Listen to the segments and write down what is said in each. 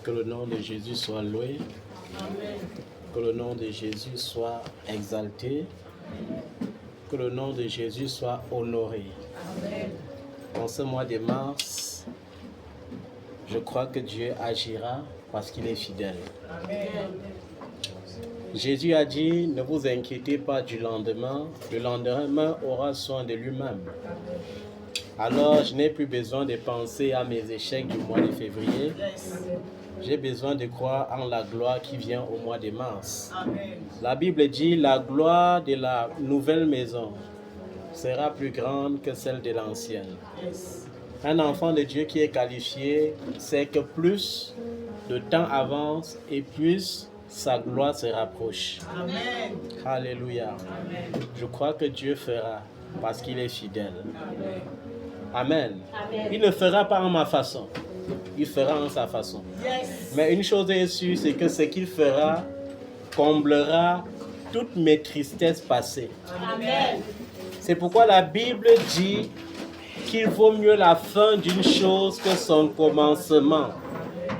Que le nom de Jésus soit loué. Amen. Que le nom de Jésus soit exalté. Que le nom de Jésus soit honoré. Amen. En ce mois de mars, je crois que Dieu agira parce qu'il est fidèle. Amen. Jésus a dit, ne vous inquiétez pas du lendemain, le lendemain aura soin de lui-même. Alors, je n'ai plus besoin de penser à mes échecs du mois de février. J'ai besoin de croire en la gloire qui vient au mois de mars. Amen. La Bible dit, la gloire de la nouvelle maison sera plus grande que celle de l'ancienne. Yes. Un enfant de Dieu qui est qualifié sait que plus le temps avance et plus sa gloire se rapproche. Amen. Alléluia. Amen. Je crois que Dieu fera parce qu'il est fidèle. Amen. Amen. Amen. Il ne fera pas en ma façon. Il fera en sa façon. Yes. Mais une chose est sûre, c'est que ce qu'il fera comblera toutes mes tristesses passées. Amen. C'est pourquoi la Bible dit qu'il vaut mieux la fin d'une chose que son commencement.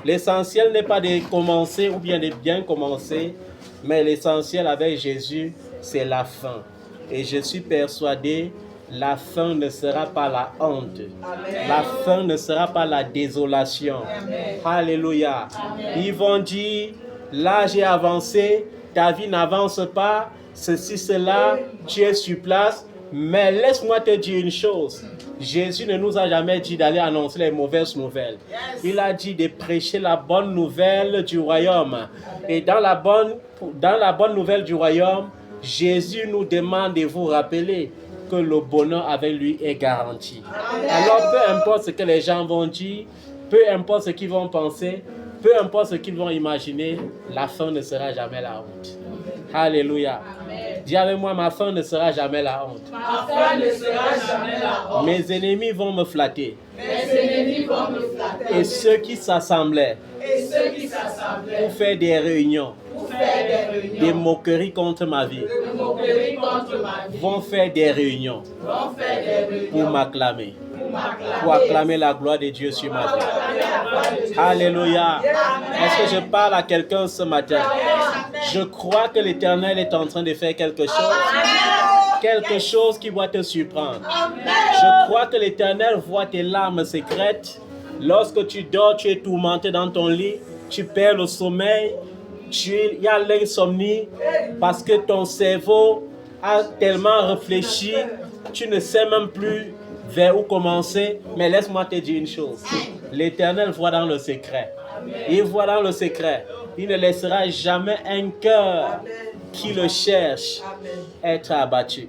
L'essentiel n'est pas de commencer ou bien de bien commencer, mais l'essentiel avec Jésus, c'est la fin. Et je suis persuadé, la fin ne sera pas la honte. Amen. La fin ne sera pas la désolation. Amen. Alléluia. Amen. Ils vont dire, l'âge est avancé, ta vie n'avance pas, ceci, cela, tu es sur place. Mais laisse-moi te dire une chose. Jésus ne nous a jamais dit d'aller annoncer les mauvaises nouvelles. Yes. Il a dit de prêcher la bonne nouvelle du royaume. Et dans la bonne nouvelle du royaume, Jésus nous demande de vous rappeler que le bonheur avec lui est garanti. Alors peu importe ce que les gens vont dire, peu importe ce qu'ils vont penser, peu importe ce qu'ils vont imaginer, la fin ne sera jamais la honte. Alléluia. Amen. Dis avec moi, ma fin ne sera jamais la honte. Ma fin ne sera jamais la honte. Mes ennemis vont me flatter. Mes ennemis vont me flatter. Et ceux qui s'assemblaient Et ceux qui s'assemblaient pour faire des réunions, pour faire des des réunions moqueries contre ma vie, de moquerie contre ma vie vont faire des réunions vont faire des pour réunions m'acclamer, pour pour acclamer la gloire de Dieu sur ma vie. Alléluia. Est-ce que je parle à quelqu'un ce matin? Je crois que l'Éternel est en train de faire quelque chose. Quelque chose qui va te surprendre. Je crois que l'Éternel voit tes larmes secrètes. Lorsque tu dors, tu es tourmenté dans ton lit. Tu perds le sommeil. Il y a l'insomnie parce que ton cerveau a tellement réfléchi. Tu ne sais même plus vers où commencer. Mais laisse-moi te dire une chose. L'Éternel voit dans le secret. Il voit dans le secret. Il ne laissera jamais un cœur qui le cherche être abattu.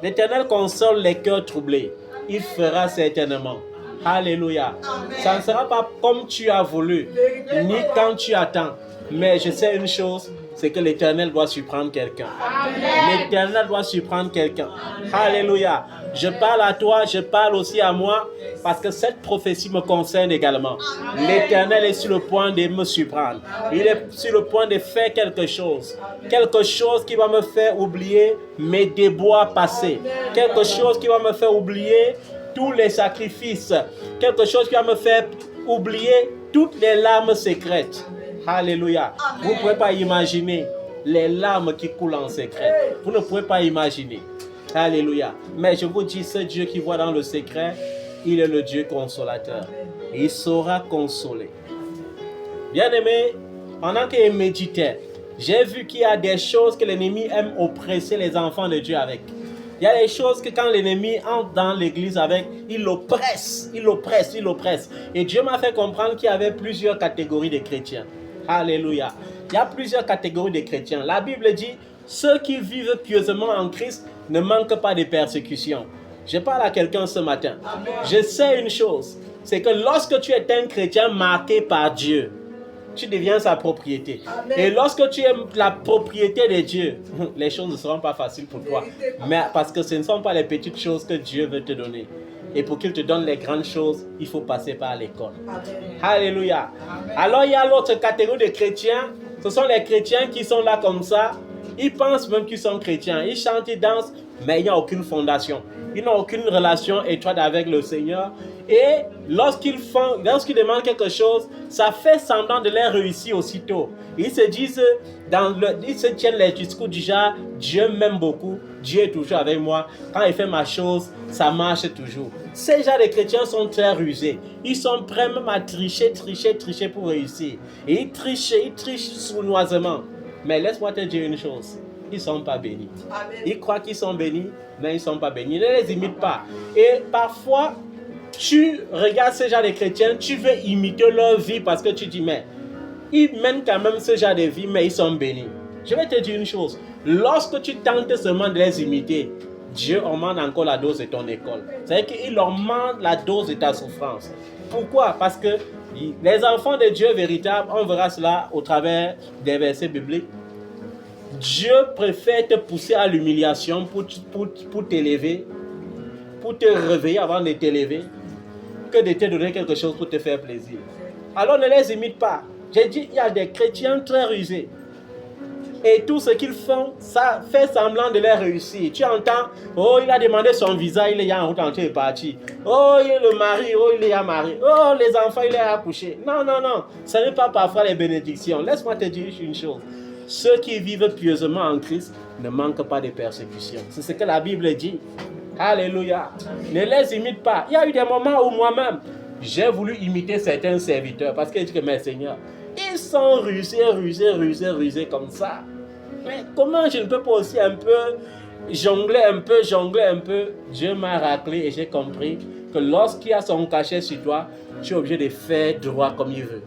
L'Éternel console les cœurs troublés. Il fera certainement. Alléluia. Ça ne sera pas comme tu as voulu, ni quand tu attends. Mais je sais une chose, c'est que l'Éternel doit surprendre quelqu'un. L'Éternel doit surprendre quelqu'un. Alléluia. Je parle à toi, je parle aussi à moi, parce que cette prophétie me concerne également. L'Éternel est sur le point de me surprendre. Il est sur le point de faire quelque chose. Quelque chose qui va me faire oublier mes déboires passés. Quelque chose qui va me faire oublier tous les sacrifices. Quelque chose qui va me faire oublier toutes les larmes secrètes. Alléluia. Vous ne pouvez pas imaginer les larmes qui coulent en secret. Vous ne pouvez pas imaginer. Alléluia. Mais je vous dis, ce Dieu qui voit dans le secret, il est le Dieu consolateur. Il saura consoler. Bien-aimé, pendant qu'il méditait, j'ai vu qu'il y a des choses que l'ennemi aime oppresser les enfants de Dieu avec. Il y a des choses que quand l'ennemi entre dans l'église avec, il l'oppresse, il l'oppresse, il l'oppresse. Et Dieu m'a fait comprendre qu'il y avait plusieurs catégories de chrétiens. Alléluia. Il y a plusieurs catégories de chrétiens. La Bible dit, ceux qui vivent pieusement en Christ ne manquent pas de persécutions. Je parle à quelqu'un ce matin. Amen. Je sais une chose, c'est que lorsque tu es un chrétien marqué par Dieu, tu deviens sa propriété. Amen. Et lorsque tu es la propriété de Dieu, les choses ne seront pas faciles pour toi. Mais parce que ce ne sont pas les petites choses que Dieu veut te donner. Et pour qu'il te donne les grandes choses, il faut passer par l'école. Alléluia. Alors il y a l'autre catégorie de chrétiens. Ce sont les chrétiens qui sont là comme ça. Ils pensent même qu'ils sont chrétiens. Ils chantent, ils dansent, mais il n'y a aucune fondation. Ils n'ont aucune relation étroite avec le Seigneur. Et lorsqu'ils demandent quelque chose, ça fait semblant de les réussir aussitôt. Ils se disent, ils se tiennent les discours du genre, Dieu m'aime beaucoup, Dieu est toujours avec moi. Quand il fait ma chose, ça marche toujours. Ces gens de chrétiens sont très rusés. Ils sont prêts même à tricher pour réussir. Et ils trichent sournoisement. Mais laisse-moi te dire une chose. Ils ne sont pas bénis. Ils croient qu'ils sont bénis, mais ils ne sont pas bénis. Ne les imite pas. Et parfois, tu regardes ces gens de chrétiens, tu veux imiter leur vie parce que tu dis, mais ils mènent quand même ce genre de vie, mais ils sont bénis. Je vais te dire une chose. Lorsque tu tentes seulement de les imiter, Dieu augmente encore la dose de ton école. C'est-à-dire qu'il augmente la dose de ta souffrance. Pourquoi? Parce que les enfants de Dieu véritables, on verra cela au travers des versets bibliques. Dieu préfère te pousser à l'humiliation pour t'élever, pour te réveiller avant de t'élever, que de te donner quelque chose pour te faire plaisir. Alors ne les imite pas. J'ai dit, il y a des chrétiens très rusés. Et tout ce qu'ils font, ça fait semblant de les réussir. Tu entends, oh, il a demandé son visa, il est en route en train de partir. Oh, il est le mari, oh, il est à marier. Oh, les enfants, il est à coucher. Non. Ce n'est pas parfois les bénédictions. Laisse-moi te dire une chose. Ceux qui vivent pieusement en Christ ne manquent pas de persécutions. C'est ce que la Bible dit. Alléluia. Ne les imite pas. Il y a eu des moments où moi-même, j'ai voulu imiter certains serviteurs parce que je dis que, mais Seigneur, ils sont rusés comme ça. Mais comment je ne peux pas aussi un peu jongler un peu? Dieu m'a rappelé et j'ai compris que lorsqu'il y a son cachet sur toi, tu es obligé de faire droit comme il veut.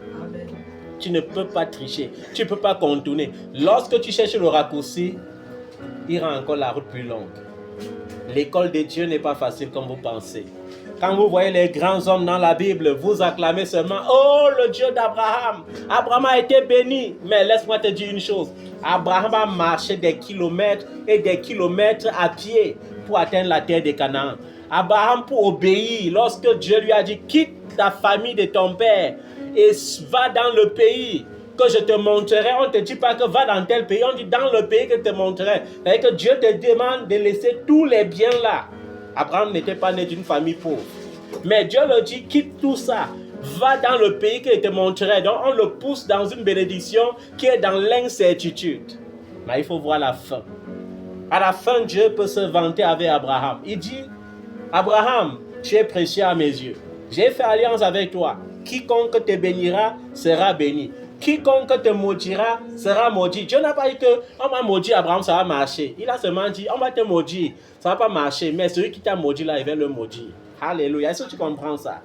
Tu ne peux pas tricher, tu ne peux pas contourner. Lorsque tu cherches le raccourci, il rend encore la route plus longue. L'école de Dieu n'est pas facile comme vous pensez. Quand vous voyez les grands hommes dans la Bible, vous acclamez seulement « Oh, le Dieu d'Abraham !» Abraham a été béni. Mais laisse-moi te dire une chose. Abraham a marché des kilomètres et des kilomètres à pied pour atteindre la terre de Canaan. Abraham, pour obéir, lorsque Dieu lui a dit « Quitte ta famille de ton père et va dans le pays que je te montrerai. » On ne te dit pas que va dans tel pays, on dit dans le pays que je te montrerai. C'est-à-dire que Dieu te demande de laisser tous les biens là. Abraham n'était pas né d'une famille pauvre. Mais Dieu le dit, quitte tout ça, va dans le pays que je te montrerai. Donc on le pousse dans une bénédiction qui est dans l'incertitude. Mais il faut voir la fin. À la fin, Dieu peut se vanter avec Abraham. Il dit, Abraham, tu es précieux à mes yeux. J'ai fait alliance avec toi. Quiconque te bénira sera béni. Quiconque te maudira sera maudit. Dieu n'a pas dit qu'on va maudire Abraham, ça va marcher. Il a seulement dit, on va te maudire, ça ne va pas marcher. Mais celui qui t'a maudit là, il va le maudire. Alléluia. Est-ce que tu comprends ça?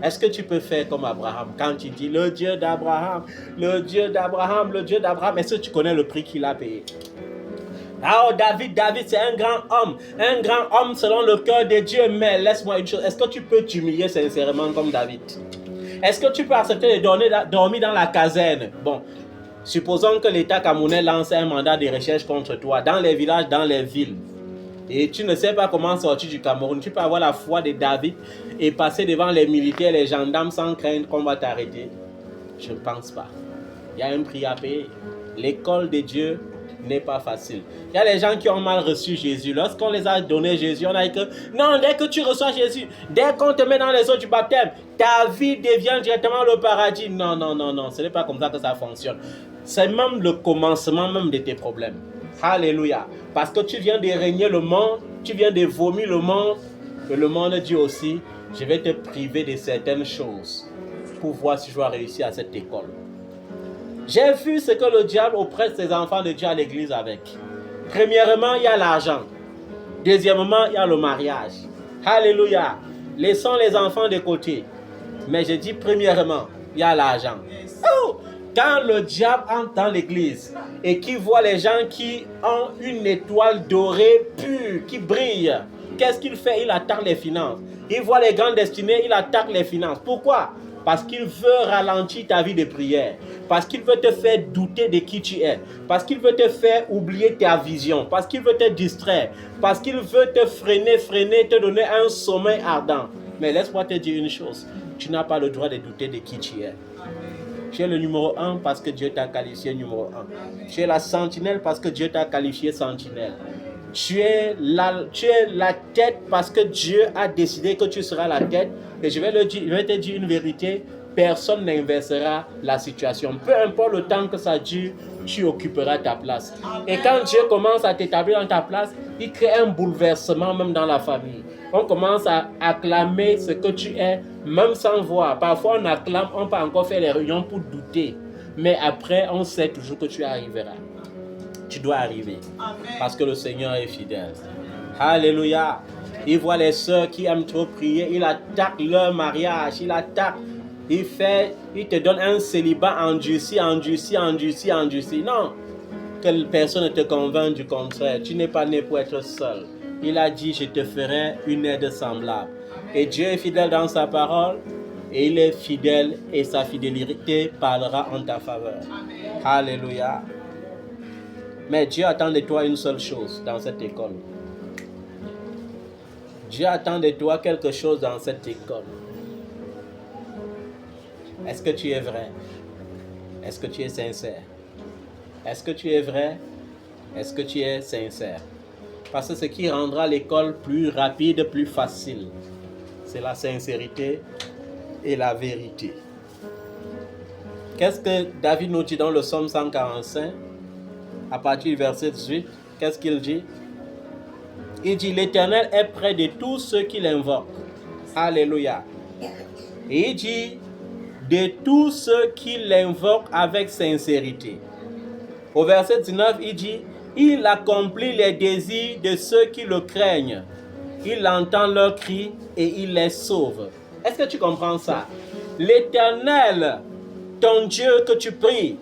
Est-ce que tu peux faire comme Abraham quand tu dis le Dieu d'Abraham, le Dieu d'Abraham, le Dieu d'Abraham? Est-ce que tu connais le prix qu'il a payé? Oh, David, c'est un grand homme selon le cœur de Dieu. Mais laisse-moi une chose, est-ce que tu peux t'humilier sincèrement comme David? Est-ce que tu peux accepter de dormir dans la caserne? Bon, supposons que l'État camerounais lance un mandat de recherche contre toi, dans les villages, dans les villes. Et tu ne sais pas comment sortir du Cameroun. Tu peux avoir la foi de David et passer devant les militaires, les gendarmes sans craindre qu'on va t'arrêter. Je ne pense pas. Il y a un prix à payer. L'école de Dieu n'est pas facile. Il y a des gens qui ont mal reçu Jésus. Lorsqu'on les a donné Jésus, on a dit que non, dès que tu reçois Jésus, dès qu'on te met dans les eaux du baptême, ta vie devient directement le paradis. Non, ce n'est pas comme ça que ça fonctionne. C'est même le commencement même de tes problèmes. Alléluia. Parce que tu viens de régner le monde, tu viens de vomir le monde, et le monde dit aussi, je vais te priver de certaines choses pour voir si je vais réussir à cette école. J'ai vu ce que le diable oppresse ses enfants de Dieu à l'église avec. Premièrement, il y a l'argent. Deuxièmement, il y a le mariage. Alléluia. Laissons les enfants de côté. Mais je dis premièrement, il y a l'argent. Oh! Quand le diable entre dans l'église et qu'il voit les gens qui ont une étoile dorée pure, qui brille, qu'est-ce qu'il fait? Il attaque les finances. Il voit les grandes destinées, il attaque les finances. Pourquoi? Parce qu'il veut ralentir ta vie de prière. Parce qu'il veut te faire douter de qui tu es. Parce qu'il veut te faire oublier ta vision. Parce qu'il veut te distraire. Parce qu'il veut te freiner, te donner un sommeil ardent. Mais laisse-moi te dire une chose. Tu n'as pas le droit de douter de qui tu es. Tu es le numéro 1 parce que Dieu t'a qualifié numéro 1. Tu es la sentinelle parce que Dieu t'a qualifié sentinelle. Tu es la tête parce que Dieu a décidé que tu seras la tête. Et je vais te dire une vérité, personne n'inversera la situation. Peu importe le temps que ça dure, tu occuperas ta place. Et quand Dieu commence à t'établir dans ta place, il crée un bouleversement même dans la famille. On commence à acclamer ce que tu es, même sans voir. Parfois on acclame, on peut encore faire les réunions pour douter. Mais après, on sait toujours que tu arriveras. Tu dois arriver. Parce que le Seigneur est fidèle. Alléluia. Il voit les sœurs qui aiment trop prier. Il attaque leur mariage. Il attaque. Il te donne un célibat endurci. Non. Que personne ne te convainc du contraire. Tu n'es pas né pour être seul. Il a dit, je te ferai une aide semblable. Et Dieu est fidèle dans sa parole. Et il est fidèle et sa fidélité parlera en ta faveur. Amen. Alléluia. Mais Dieu attend de toi une seule chose dans cette école. Dieu attend de toi quelque chose dans cette école. Est-ce que tu es vrai? Est-ce que tu es sincère? Est-ce que tu es vrai? Est-ce que tu es sincère? Parce que ce qui rendra l'école plus rapide, plus facile, c'est la sincérité et la vérité. Qu'est-ce que David nous dit dans le psaume 145? À partir du verset 18, qu'est-ce qu'il dit? Il dit, l'Éternel est près de tous ceux qui l'invoquent. Alléluia. Et il dit, de tous ceux qui l'invoquent avec sincérité. Au verset 19, il dit, il accomplit les désirs de ceux qui le craignent. Il entend leurs cris et il les sauve. Est-ce que tu comprends ça? L'Éternel, ton Dieu que tu pries,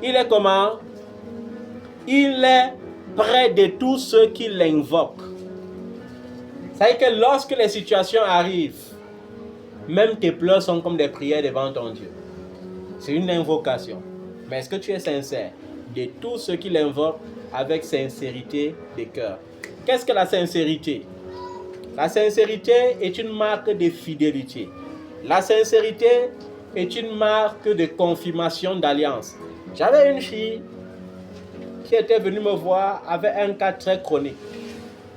il est comment? Il est près de tous ceux qui l'invoquent. Ça veut dire que lorsque les situations arrivent, même tes pleurs sont comme des prières devant ton Dieu. C'est une invocation. Mais est-ce que tu es sincère? De tous ceux qui l'invoquent avec sincérité de cœur. Qu'est-ce que la sincérité? La sincérité est une marque de fidélité. La sincérité est une marque de confirmation d'alliance. J'avais une fille qui était venue me voir avec un cas très chronique.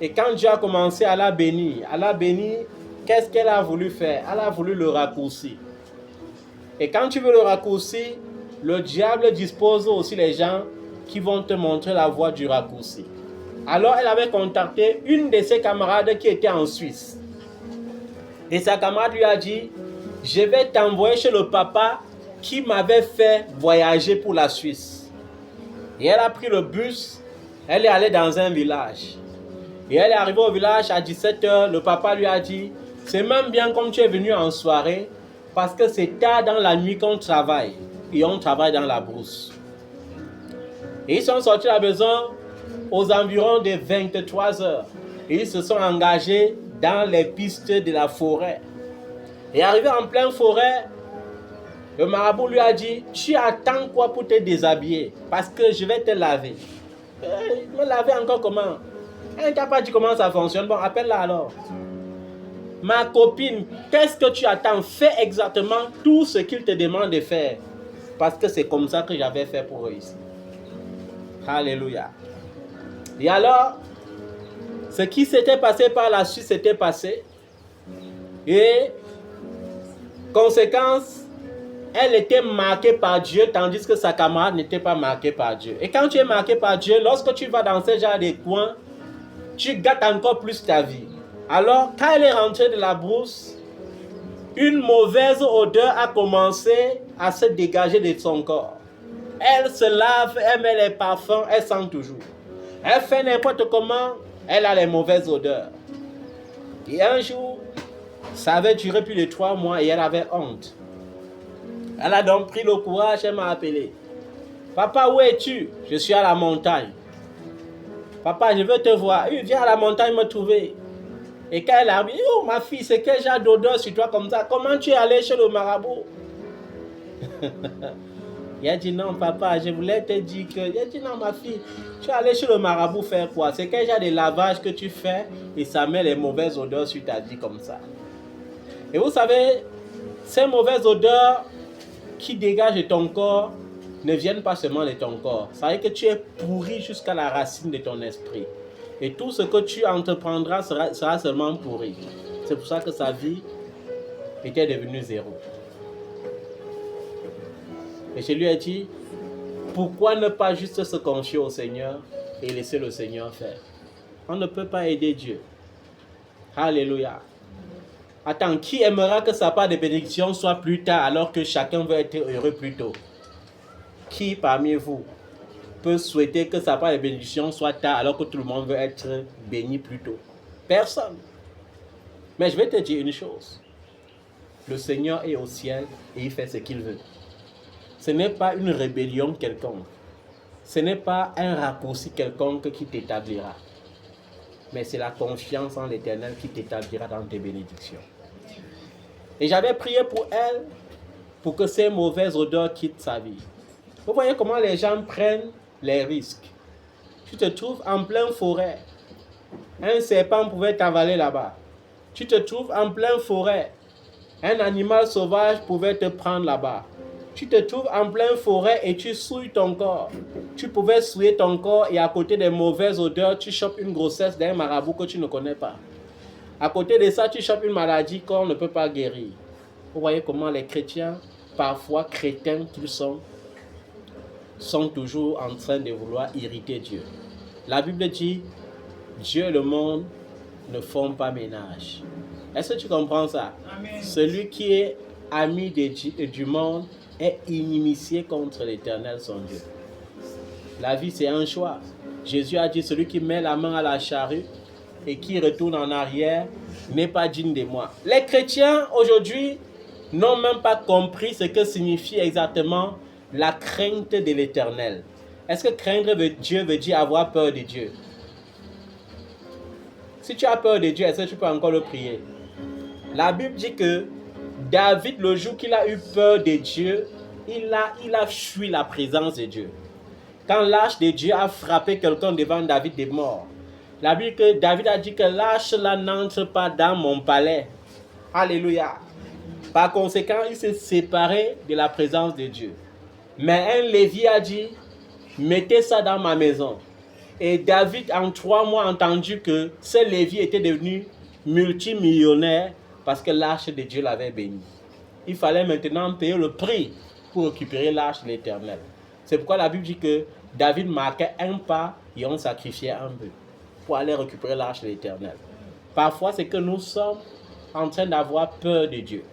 Et quand Dieu a commencé à la bénir, qu'est-ce qu'elle a voulu faire? Elle a voulu le raccourcir. Et quand tu veux le raccourcir, le diable dispose aussi les gens qui vont te montrer la voie du raccourci. Alors elle avait contacté une de ses camarades qui était en Suisse. Et sa camarade lui a dit, je vais t'envoyer chez le papa qui m'avait fait voyager pour la Suisse. Et elle a pris le bus, elle est allée dans un village. Et elle est arrivée au village à 17h, le papa lui a dit, c'est même bien comme tu es venu en soirée, parce que c'est tard dans la nuit qu'on travaille. Et on travaille dans la brousse. Et ils sont sortis de la maison aux environs de 23h. Et ils se sont engagés dans les pistes de la forêt. Et arrivé en pleine forêt, le marabout lui a dit, tu attends quoi pour te déshabiller? Parce que je vais te laver. Me laver encore comment? Elle t'a pas dit comment ça fonctionne. Bon, appelle-la alors. Ma copine, qu'est-ce que tu attends? Fais exactement tout ce qu'il te demande de faire. Parce que c'est comme ça que j'avais fait pour réussir. Alléluia. Et alors, ce qui s'était passé par la suite s'était passé. Et, conséquence, elle était marquée par Dieu, tandis que sa camarade n'était pas marquée par Dieu. Et quand tu es marqué par Dieu, lorsque tu vas dans ce genre de coin, tu gâtes encore plus ta vie. Alors, quand elle est rentrée de la brousse, une mauvaise odeur a commencé à se dégager de son corps. Elle se lave, elle met les parfums, elle sent toujours. Elle fait n'importe comment, elle a les mauvaises odeurs. Et un jour, ça avait duré plus de 3 mois et elle avait honte. Elle a donc pris le courage, elle m'a appelé. Papa, où es-tu? Je suis à la montagne. Papa, je veux te voir. Viens à la montagne me trouver. Et quand elle a dit, oh ma fille, c'est quel genre d'odeur sur toi comme ça? Comment tu es allé chez le marabout? Il a dit, non papa, je voulais te dire que... Il a dit, non ma fille, tu es allé chez le marabout faire quoi? C'est quel genre de lavage que tu fais et ça met les mauvaises odeurs sur ta vie comme ça. Et vous savez, ces mauvaises odeurs qui dégagent de ton corps ne viennent pas seulement de ton corps. Ça veut dire que tu es pourri jusqu'à la racine de ton esprit. Et tout ce que tu entreprendras sera seulement pourri. C'est pour ça que sa vie était devenue zéro. Et je lui ai dit, pourquoi ne pas juste se confier au Seigneur et laisser le Seigneur faire? On ne peut pas aider Dieu. Alléluia. Attends, qui aimera que sa part de bénédiction soit plus tard alors que chacun veut être heureux plus tôt? Qui parmi vous peut souhaiter que sa part de bénédiction soit tard alors que tout le monde veut être béni plus tôt? Personne. Mais je vais te dire une chose. Le Seigneur est au ciel et il fait ce qu'il veut. Ce n'est pas une rébellion quelconque. Ce n'est pas un raccourci quelconque qui t'établira. Mais c'est la confiance en l'Éternel qui t'établira dans tes bénédictions. Et j'avais prié pour elle, pour que ces mauvaises odeurs quittent sa vie. Vous voyez comment les gens prennent les risques. Tu te trouves en pleine forêt. Un serpent pouvait t'avaler là-bas. Tu te trouves en pleine forêt. Un animal sauvage pouvait te prendre là-bas. Tu te trouves en pleine forêt et tu souilles ton corps. Tu pouvais souiller ton corps et à côté des mauvaises odeurs, tu chopes une grossesse d'un marabout que tu ne connais pas. À côté de ça, tu chopes une maladie qu'on ne peut pas guérir. Vous voyez comment les chrétiens, parfois crétins qu'ils sont toujours en train de vouloir irriter Dieu. La Bible dit, Dieu et le monde ne font pas ménage. Est-ce que tu comprends ça? Amen. Celui qui est ami du monde est inimitié contre l'Éternel son Dieu. La vie, c'est un choix. Jésus a dit, celui qui met la main à la charrue et qui retourne en arrière n'est pas digne de moi. Les chrétiens, aujourd'hui, n'ont même pas compris ce que signifie exactement la crainte de l'Éternel. Est-ce que craindre Dieu veut dire avoir peur de Dieu? Si tu as peur de Dieu, est-ce que tu peux encore le prier? La Bible dit que David, le jour qu'il a eu peur de Dieu, il a fui la présence de Dieu. Quand l'arche de Dieu a frappé quelqu'un devant David est mort. La Bible dit que David a dit que l'arche là n'entre pas dans mon palais. Alléluia. Par conséquent, il s'est séparé de la présence de Dieu. Mais un Lévi a dit, mettez ça dans ma maison. Et David, en 3 mois, a entendu que ce Lévi était devenu multimillionnaire parce que l'arche de Dieu l'avait béni. Il fallait maintenant payer le prix pour récupérer l'arche de l'Éternel. C'est pourquoi la Bible dit que David marquait un pas et on sacrifiait un bœuf pour aller récupérer l'arche de l'Éternel. Parfois, c'est que nous sommes en train d'avoir peur de Dieu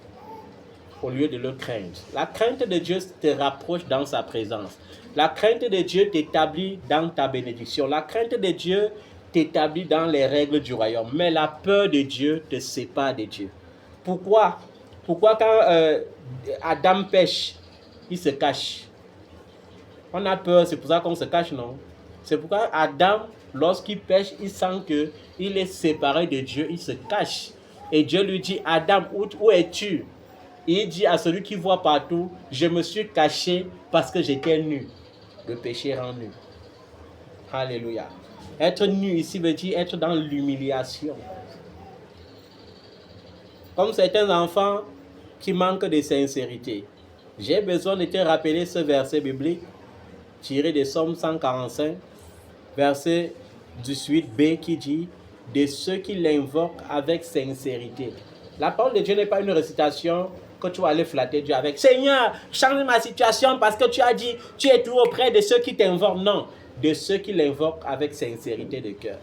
au lieu de le craindre. La crainte de Dieu te rapproche dans sa présence. La crainte de Dieu t'établit dans ta bénédiction. La crainte de Dieu t'établit dans les règles du royaume. Mais la peur de Dieu te sépare de Dieu. Pourquoi quand Adam pêche, il se cache? On a peur, c'est pour ça qu'on se cache, non? C'est pourquoi Adam, lorsqu'il pêche, il sent qu'il est séparé de Dieu, il se cache. Et Dieu lui dit, Adam, où es-tu? Il dit à celui qui voit partout, je me suis caché parce que j'étais nu. Le péché rend nu. Alléluia. Être nu ici veut dire être dans l'humiliation. Comme certains enfants qui manquent de sincérité. J'ai besoin de te rappeler ce verset biblique tiré de Somme 145, verset 18b qui dit « De ceux qui l'invoquent avec sincérité ». La parole de Dieu n'est pas une récitation que tu vas aller flatter Dieu avec. « Seigneur, change ma situation parce que tu as dit, tu es toujours auprès de ceux qui t'invoquent. » Non, de ceux qui l'invoquent avec sincérité de cœur.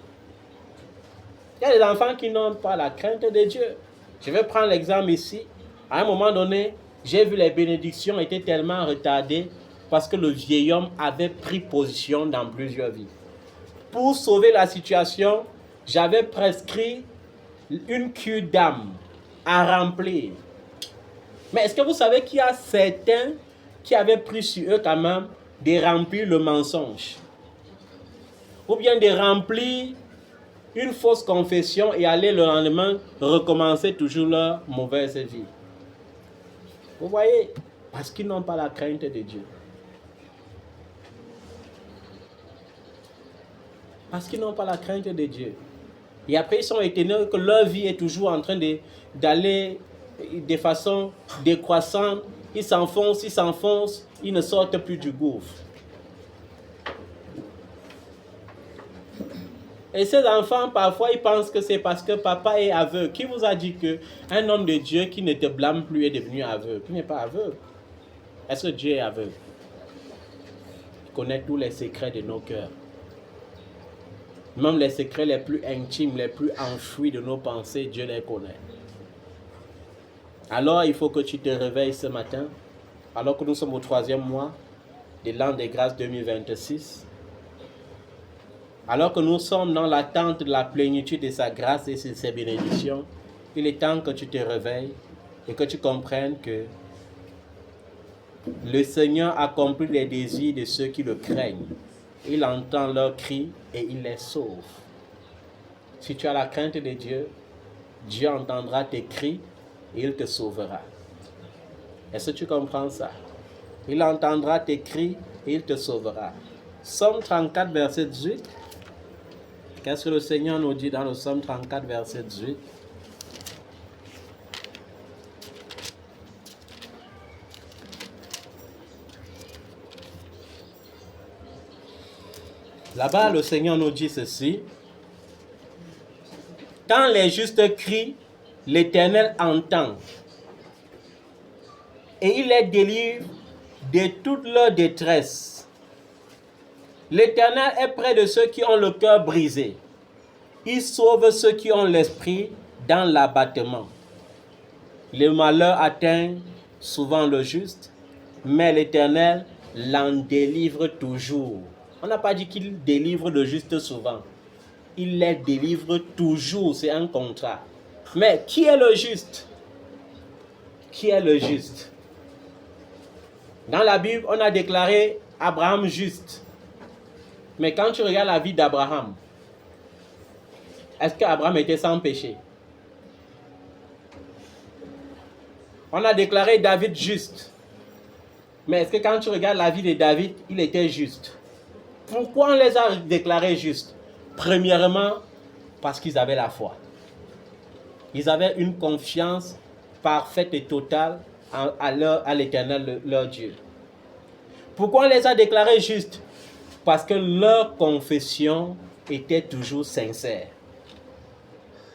Il y a des enfants qui n'ont pas la crainte de Dieu. Je vais prendre l'exemple ici. À un moment donné, j'ai vu les bénédictions étaient tellement retardées parce que le vieil homme avait pris position dans plusieurs vies. Pour sauver la situation, j'avais prescrit une cure d'âme à remplir. Mais est-ce que vous savez qu'il y a certains qui avaient pris sur eux quand même de remplir le mensonge? Ou bien de remplir une fausse confession et aller le lendemain recommencer toujours leur mauvaise vie. Vous voyez? Parce qu'ils n'ont pas la crainte de Dieu. Parce qu'ils n'ont pas la crainte de Dieu. Et après, ils sont étonnés que leur vie est toujours en train d'aller de façon décroissante ils s'enfoncent, ils ne sortent plus du gouffre. Et ces enfants, parfois, ils pensent que c'est parce que papa est aveugle. Qui vous a dit qu'un homme de Dieu qui ne te blâme plus est devenu aveugle? Il n'est pas aveugle. Est-ce que Dieu est aveugle? Il connaît tous les secrets de nos cœurs. Même les secrets les plus intimes, les plus enfouis de nos pensées, Dieu les connaît. Alors, il faut que tu te réveilles ce matin, alors que nous sommes au 3e mois de l'an des grâces 2026. Alors que nous sommes dans l'attente de la plénitude de sa grâce et de ses bénédictions, il est temps que tu te réveilles et que tu comprennes que le Seigneur accomplit les désirs de ceux qui le craignent. Il entend leurs cris et il les sauve. Si tu as la crainte de Dieu, Dieu entendra tes cris et il te sauvera. Est-ce que tu comprends ça? Il entendra tes cris et il te sauvera. Psaume 34, verset 18. Qu'est-ce que le Seigneur nous dit dans le Psaume 34, verset 18? Là-bas, le Seigneur nous dit ceci. Quand les justes crient, l'Éternel entend. Et il les délivre de toute leur détresse. L'Éternel est près de ceux qui ont le cœur brisé. Il sauve ceux qui ont l'esprit dans l'abattement. Le malheur atteint souvent le juste, mais l'Éternel l'en délivre toujours. On n'a pas dit qu'il délivre le juste souvent. Il les délivre toujours, c'est un contrat. Mais qui est le juste? Qui est le juste? Dans la Bible, on a déclaré Abraham juste. Mais quand tu regardes la vie d'Abraham, est-ce qu'Abraham était sans péché? On a déclaré David juste. Mais est-ce que quand tu regardes la vie de David, il était juste? Pourquoi on les a déclarés justes? Premièrement, parce qu'ils avaient la foi. Ils avaient une confiance parfaite et totale à l'Éternel, leur Dieu. Pourquoi on les a déclarés justes? Parce que leur confession était toujours sincère.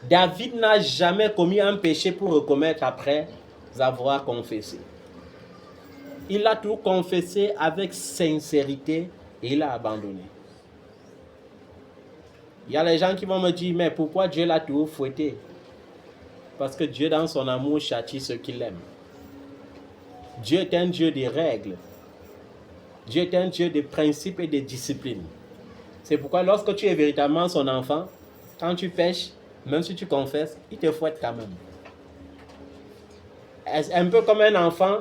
David n'a jamais commis un péché pour recommettre après avoir confessé. Il a tout confessé avec sincérité et il a abandonné. Il y a les gens qui vont me dire, mais pourquoi Dieu l'a toujours fouetté? Parce que Dieu, dans son amour, châtie ceux qu'il aime. Dieu est un Dieu de règles. Dieu est un Dieu de principes et de disciplines. C'est pourquoi lorsque tu es véritablement son enfant, quand tu pêches, même si tu confesses, il te fouette quand même. Un peu comme un enfant,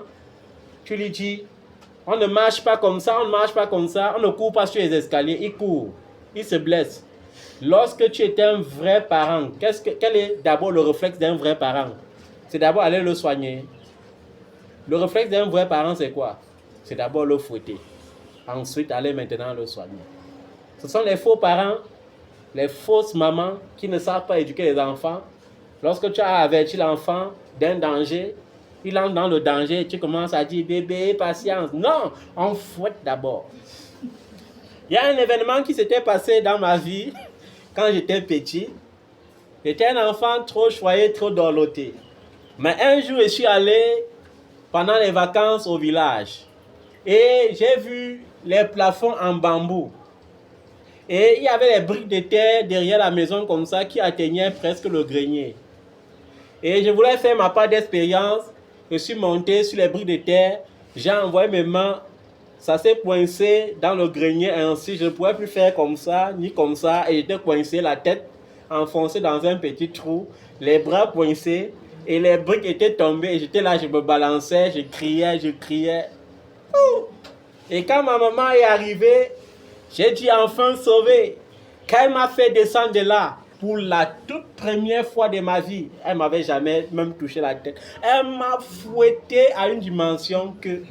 tu lui dis, on ne marche pas comme ça, on ne marche pas comme ça, on ne court pas sur les escaliers, il court, il se blesse. Lorsque tu es un vrai parent, quel est d'abord le réflexe d'un vrai parent? C'est d'abord aller le soigner. Le réflexe d'un vrai parent, c'est quoi? C'est d'abord le fouetter. Ensuite, aller maintenant le soigner. Ce sont les faux parents, les fausses mamans qui ne savent pas éduquer les enfants. Lorsque tu as averti l'enfant d'un danger, il entre dans le danger et tu commences à dire, bébé, patience. Non, on fouette d'abord. Il y a un événement qui s'était passé dans ma vie quand j'étais petit. J'étais un enfant trop choyé, trop dorloté. Mais un jour, je suis allé pendant les vacances au village. Et j'ai vu les plafonds en bambou. Et il y avait les briques de terre derrière la maison comme ça qui atteignaient presque le grenier. Et je voulais faire ma part d'expérience. Je suis monté sur les briques de terre. J'ai envoyé mes mains. Ça s'est coincé dans le grenier ainsi. Je ne pouvais plus faire comme ça, ni comme ça. Et j'étais coincé, la tête enfoncée dans un petit trou. Les bras coincés. Et les briques étaient tombées. Et j'étais là, je me balançais, je criais. Et quand ma maman est arrivée, j'ai dit enfin sauvé. Quand elle m'a fait descendre de là, pour la toute première fois de ma vie, elle ne m'avait jamais même touché la tête. Elle m'a fouetté à une dimension que...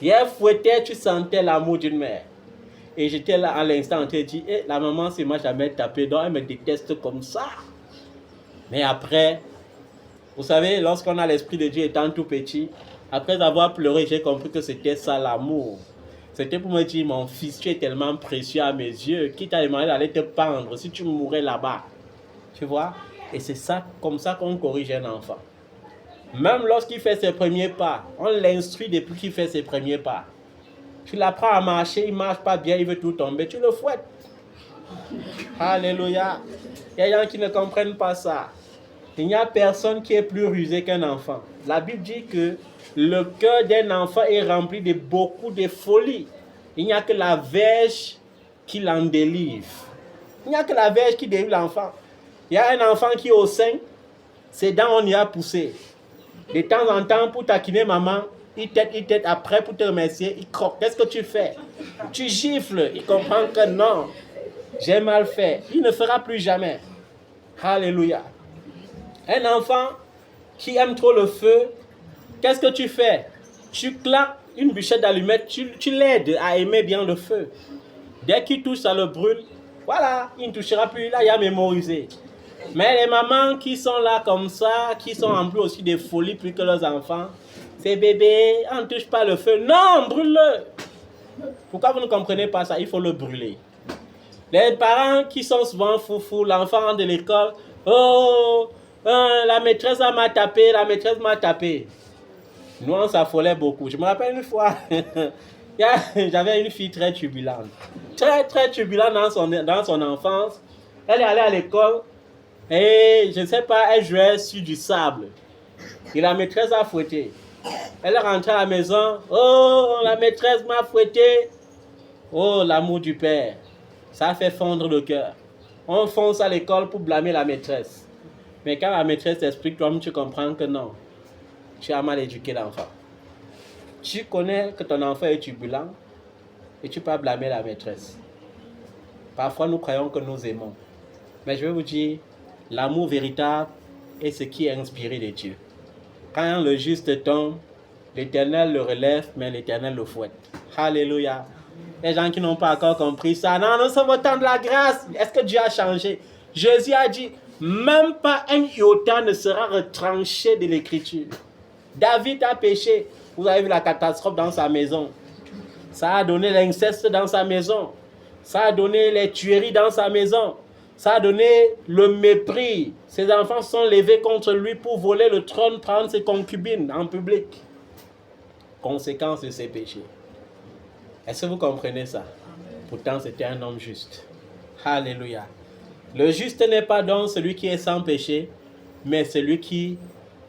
Et elle fouettait, tu sentais l'amour d'une mère. Et j'étais là à l'instant, on te dit, la maman, c'est moi jamais tapé, donc elle me déteste comme ça. Mais après, vous savez, lorsqu'on a l'Esprit de Dieu étant tout petit, Après avoir pleuré, j'ai compris que c'était ça l'amour. C'était pour me dire, mon fils, tu es tellement précieux à mes yeux, qui t'a demandé d'aller te pendre si tu mourais là-bas. Tu vois? Et c'est ça, comme ça qu'on corrige un enfant. Même lorsqu'il fait ses premiers pas, on l'instruit depuis qu'il fait ses premiers pas. Tu l'apprends à marcher, il ne marche pas bien, il veut tout tomber, tu le fouettes. Alléluia. Il y a des gens qui ne comprennent pas ça. Il n'y a personne qui est plus rusé qu'un enfant. La Bible dit que le cœur d'un enfant est rempli de beaucoup de folie. Il n'y a que la verge qui l'en délivre. Il n'y a que la verge qui délivre l'enfant. Il y a un enfant qui est au sein, ses dents on y a poussé. De temps en temps, pour taquiner maman, il tête, après pour te remercier, il croque. Qu'est-ce que tu fais? Tu gifles. Il comprend que non, j'ai mal fait. Il ne fera plus jamais. Alléluia. Un enfant qui aime trop le feu, qu'est-ce que tu fais? Tu claques une bûchette d'allumettes, tu l'aides à aimer bien le feu. Dès qu'il touche, ça le brûle. Voilà, il ne touchera plus, là il a mémorisé. Mais les mamans qui sont là comme ça, qui sont en plus aussi des folies plus que leurs enfants, c'est bébé, on ne touche pas le feu. Non, brûle-le. Pourquoi vous ne comprenez pas ça? Il faut le brûler. Les parents qui sont souvent foufous, l'enfant de l'école, oh, la maîtresse m'a tapé, la maîtresse m'a tapé. Nous, on s'affolait beaucoup. Je me rappelle une fois, j'avais une fille très turbulente. Très turbulente dans son enfance. Elle est allée à l'école et, je ne sais pas, elle jouait sur du sable. Et la maîtresse a fouetté. Elle est rentrée à la maison. Oh, la maîtresse m'a fouetté. Oh, l'amour du père. Ça fait fondre le cœur. On fonce à l'école pour blâmer la maîtresse. Mais quand la maîtresse t'explique, toi-même, tu comprends que non. Tu as mal éduqué l'enfant. Tu connais que ton enfant est turbulent et tu peux blâmer la maîtresse. Parfois, nous croyons que nous aimons. Mais je vais vous dire, l'amour véritable est ce qui est inspiré de Dieu. Quand le juste tombe, l'Éternel le relève, mais l'Éternel le fouette. Alléluia. Les gens qui n'ont pas encore compris ça, non, nous sommes au temps de la grâce. Est-ce que Dieu a changé? Jésus a dit, même pas un iota ne sera retranché de l'écriture. David a péché. Vous avez vu la catastrophe dans sa maison. Ça a donné l'inceste dans sa maison. Ça a donné les tueries dans sa maison. Ça a donné le mépris. Ses enfants sont levés contre lui pour voler le trône, prendre ses concubines en public. Conséquence de ses péchés. Est-ce que vous comprenez ça? Pourtant, c'était un homme juste. Alléluia. Le juste n'est pas donc celui qui est sans péché, mais celui qui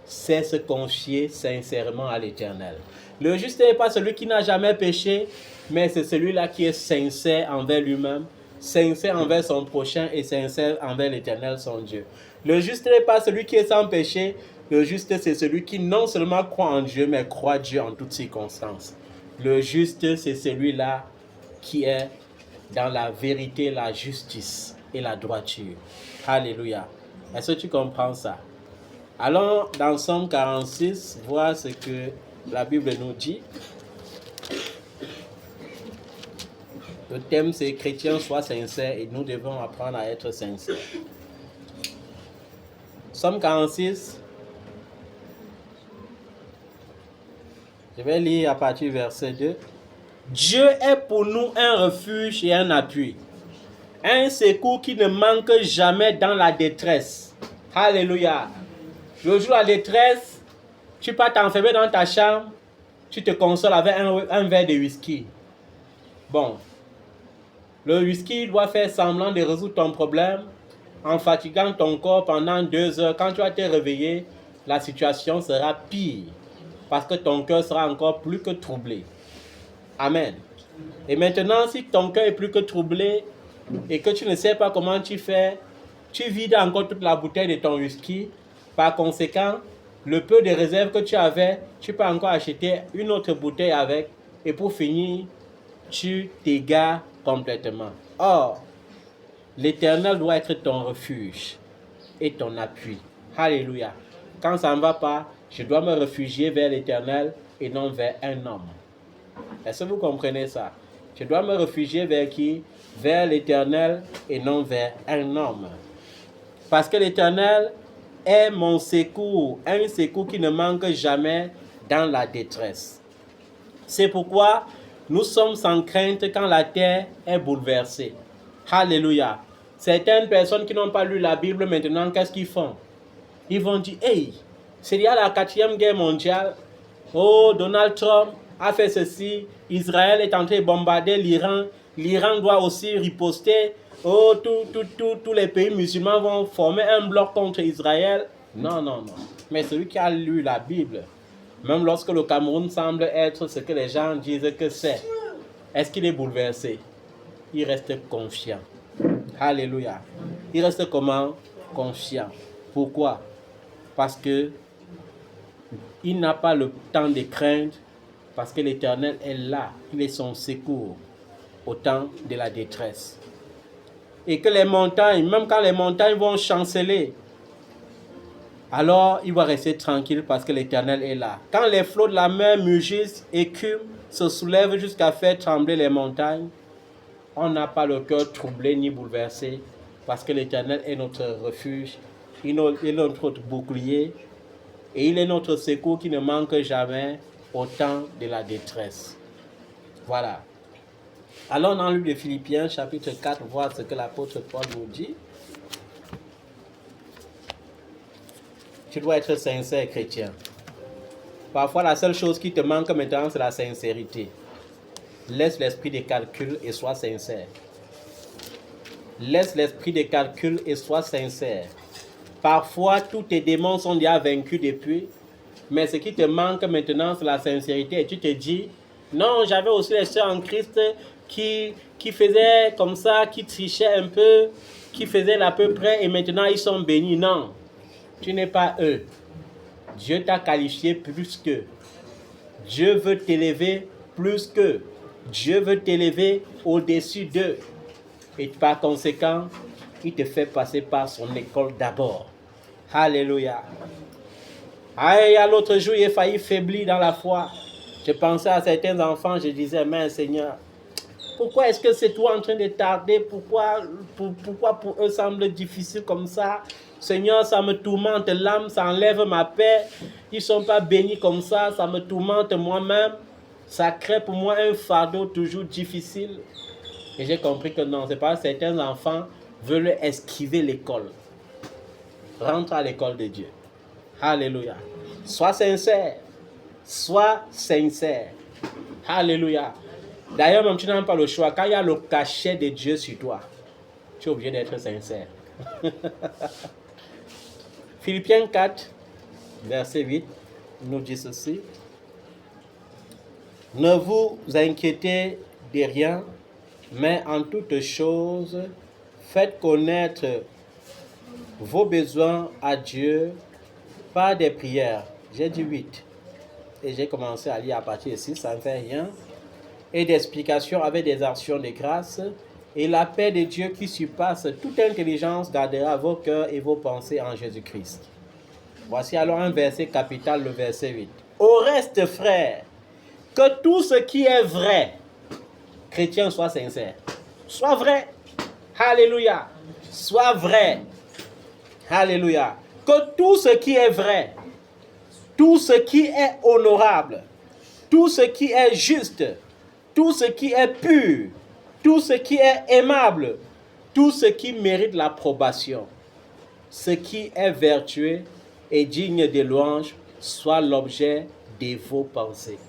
sait se confier sincèrement à l'Éternel. Le juste n'est pas celui qui n'a jamais péché, mais c'est celui-là qui est sincère envers lui-même, sincère envers son prochain et sincère envers l'Éternel, son Dieu. Le juste n'est pas celui qui est sans péché, le juste c'est celui qui non seulement croit en Dieu, mais croit Dieu en toutes circonstances. Le juste, c'est celui-là qui est dans la vérité, la justice et la droiture. Alléluia. Est-ce que tu comprends ça? Allons dans Somme 46, voir ce que la Bible nous dit. Le thème, c'est « Chrétien, sois sincère » et nous devons apprendre à être sincères. Somme 46. Je vais lire à partir du verset 2. Dieu est pour nous un refuge et un appui, un secours qui ne manque jamais dans la détresse. Alléluia. Le jour de la détresse, tu peux t'enfermer dans ta chambre, tu te consoles avec un verre de whisky. Bon, le whisky doit faire semblant de résoudre ton problème en fatiguant ton corps pendant 2 heures. Quand tu vas te réveiller, la situation sera pire parce que ton cœur sera encore plus que troublé. Amen. Et maintenant, si ton cœur est plus que troublé et que tu ne sais pas comment tu fais, tu vides encore toute la bouteille de ton whisky. Par conséquent, le peu de réserve que tu avais, tu peux encore acheter une autre bouteille avec. Et pour finir, tu t'égares complètement. Or, l'Éternel doit être ton refuge et ton appui. Alléluia. Quand ça ne va pas, je dois me réfugier vers l'Éternel et non vers un homme. Est-ce que vous comprenez ça? Je dois me réfugier vers qui? Vers l'Éternel et non vers un homme. Parce que l'Éternel est mon secours, un secours qui ne manque jamais dans la détresse. C'est pourquoi nous sommes sans crainte quand la terre est bouleversée. Alléluia. Certaines personnes qui n'ont pas lu la Bible maintenant, qu'est-ce qu'ils font? Ils vont dire, hey, c'est lié à la 4e guerre mondiale. Oh, Donald Trump a fait ceci. Israël est en train de bombarder l'Iran. L'Iran doit aussi riposter. Oh, tous les pays musulmans vont former un bloc contre Israël. Non, non, non. Mais celui qui a lu la Bible, même lorsque le Cameroun semble être ce que les gens disent que c'est, est-ce qu'il est bouleversé? Il reste confiant. Alléluia. Il reste comment? Confiant. Pourquoi? Parce que il n'a pas le temps de craindre, parce que l'Éternel est là. Il est son secours au temps de la détresse. Et que les montagnes, même quand les montagnes vont chanceler, alors il va rester tranquille parce que l'Éternel est là. Quand les flots de la mer mugissent, écument, se soulèvent jusqu'à faire trembler les montagnes, on n'a pas le cœur troublé ni bouleversé parce que l'Éternel est notre refuge, il est notre bouclier et il est notre secours qui ne manque jamais au temps de la détresse. Voilà. Allons dans le livre de Philippiens, chapitre 4, voir ce que l'apôtre Paul nous dit. Tu dois être sincère, chrétien. Parfois, la seule chose qui te manque maintenant, c'est la sincérité. Laisse l'esprit des calculs et sois sincère. Laisse l'esprit des calculs et sois sincère. Parfois, tous tes démons sont déjà vaincus depuis, mais ce qui te manque maintenant, c'est la sincérité. Et tu te dis, non, j'avais aussi les sœurs en Christ qui faisaient comme ça, qui trichaient un peu, qui faisaient l'à peu près, et maintenant ils sont bénis. Non, tu n'es pas eux. Dieu t'a qualifié plus qu'eux. Dieu veut t'élever plus qu'eux. Dieu veut t'élever au-dessus d'eux. Et par conséquent, il te fait passer par son école d'abord. Alléluia. Aïe, à l'autre jour, il a failli faiblir dans la foi. Je pensais à certains enfants, je disais, mais Seigneur, pourquoi est-ce que c'est toi en train de tarder? Pourquoi pour eux semble difficile comme ça? Seigneur, ça me tourmente l'âme, ça enlève ma paix. Ils ne sont pas bénis comme ça me tourmente moi-même. Ça crée pour moi un fardeau toujours difficile. Et j'ai compris que non, c'est pas certains enfants veulent esquiver l'école. Rentre à l'école de Dieu. Alléluia. Sois sincère. Sois sincère. Alléluia. D'ailleurs, même tu n'as pas le choix. Quand il y a le cachet de Dieu sur toi, tu es obligé d'être sincère. Philippiens 4, verset 8, nous dit ceci. Ne vous inquiétez de rien, mais en toutes choses, faites connaître vos besoins à Dieu par des prières. J'ai dit 8. Et j'ai commencé à lire à partir de 6, ça ne fait rien. Et d'explications avec des actions de grâce. Et la paix de Dieu qui surpasse toute intelligence gardera vos cœurs et vos pensées en Jésus-Christ. Voici alors un verset capital, le verset 8. Au reste, frères, que tout ce qui est vrai, chrétien, soit sincère. Sois vrai. Alléluia. Sois vrai. Alléluia. Que tout ce qui est vrai, tout ce qui est honorable, tout ce qui est juste, tout ce qui est pur, tout ce qui est aimable, tout ce qui mérite l'approbation, ce qui est vertueux et digne de louange, soit l'objet de vos pensées.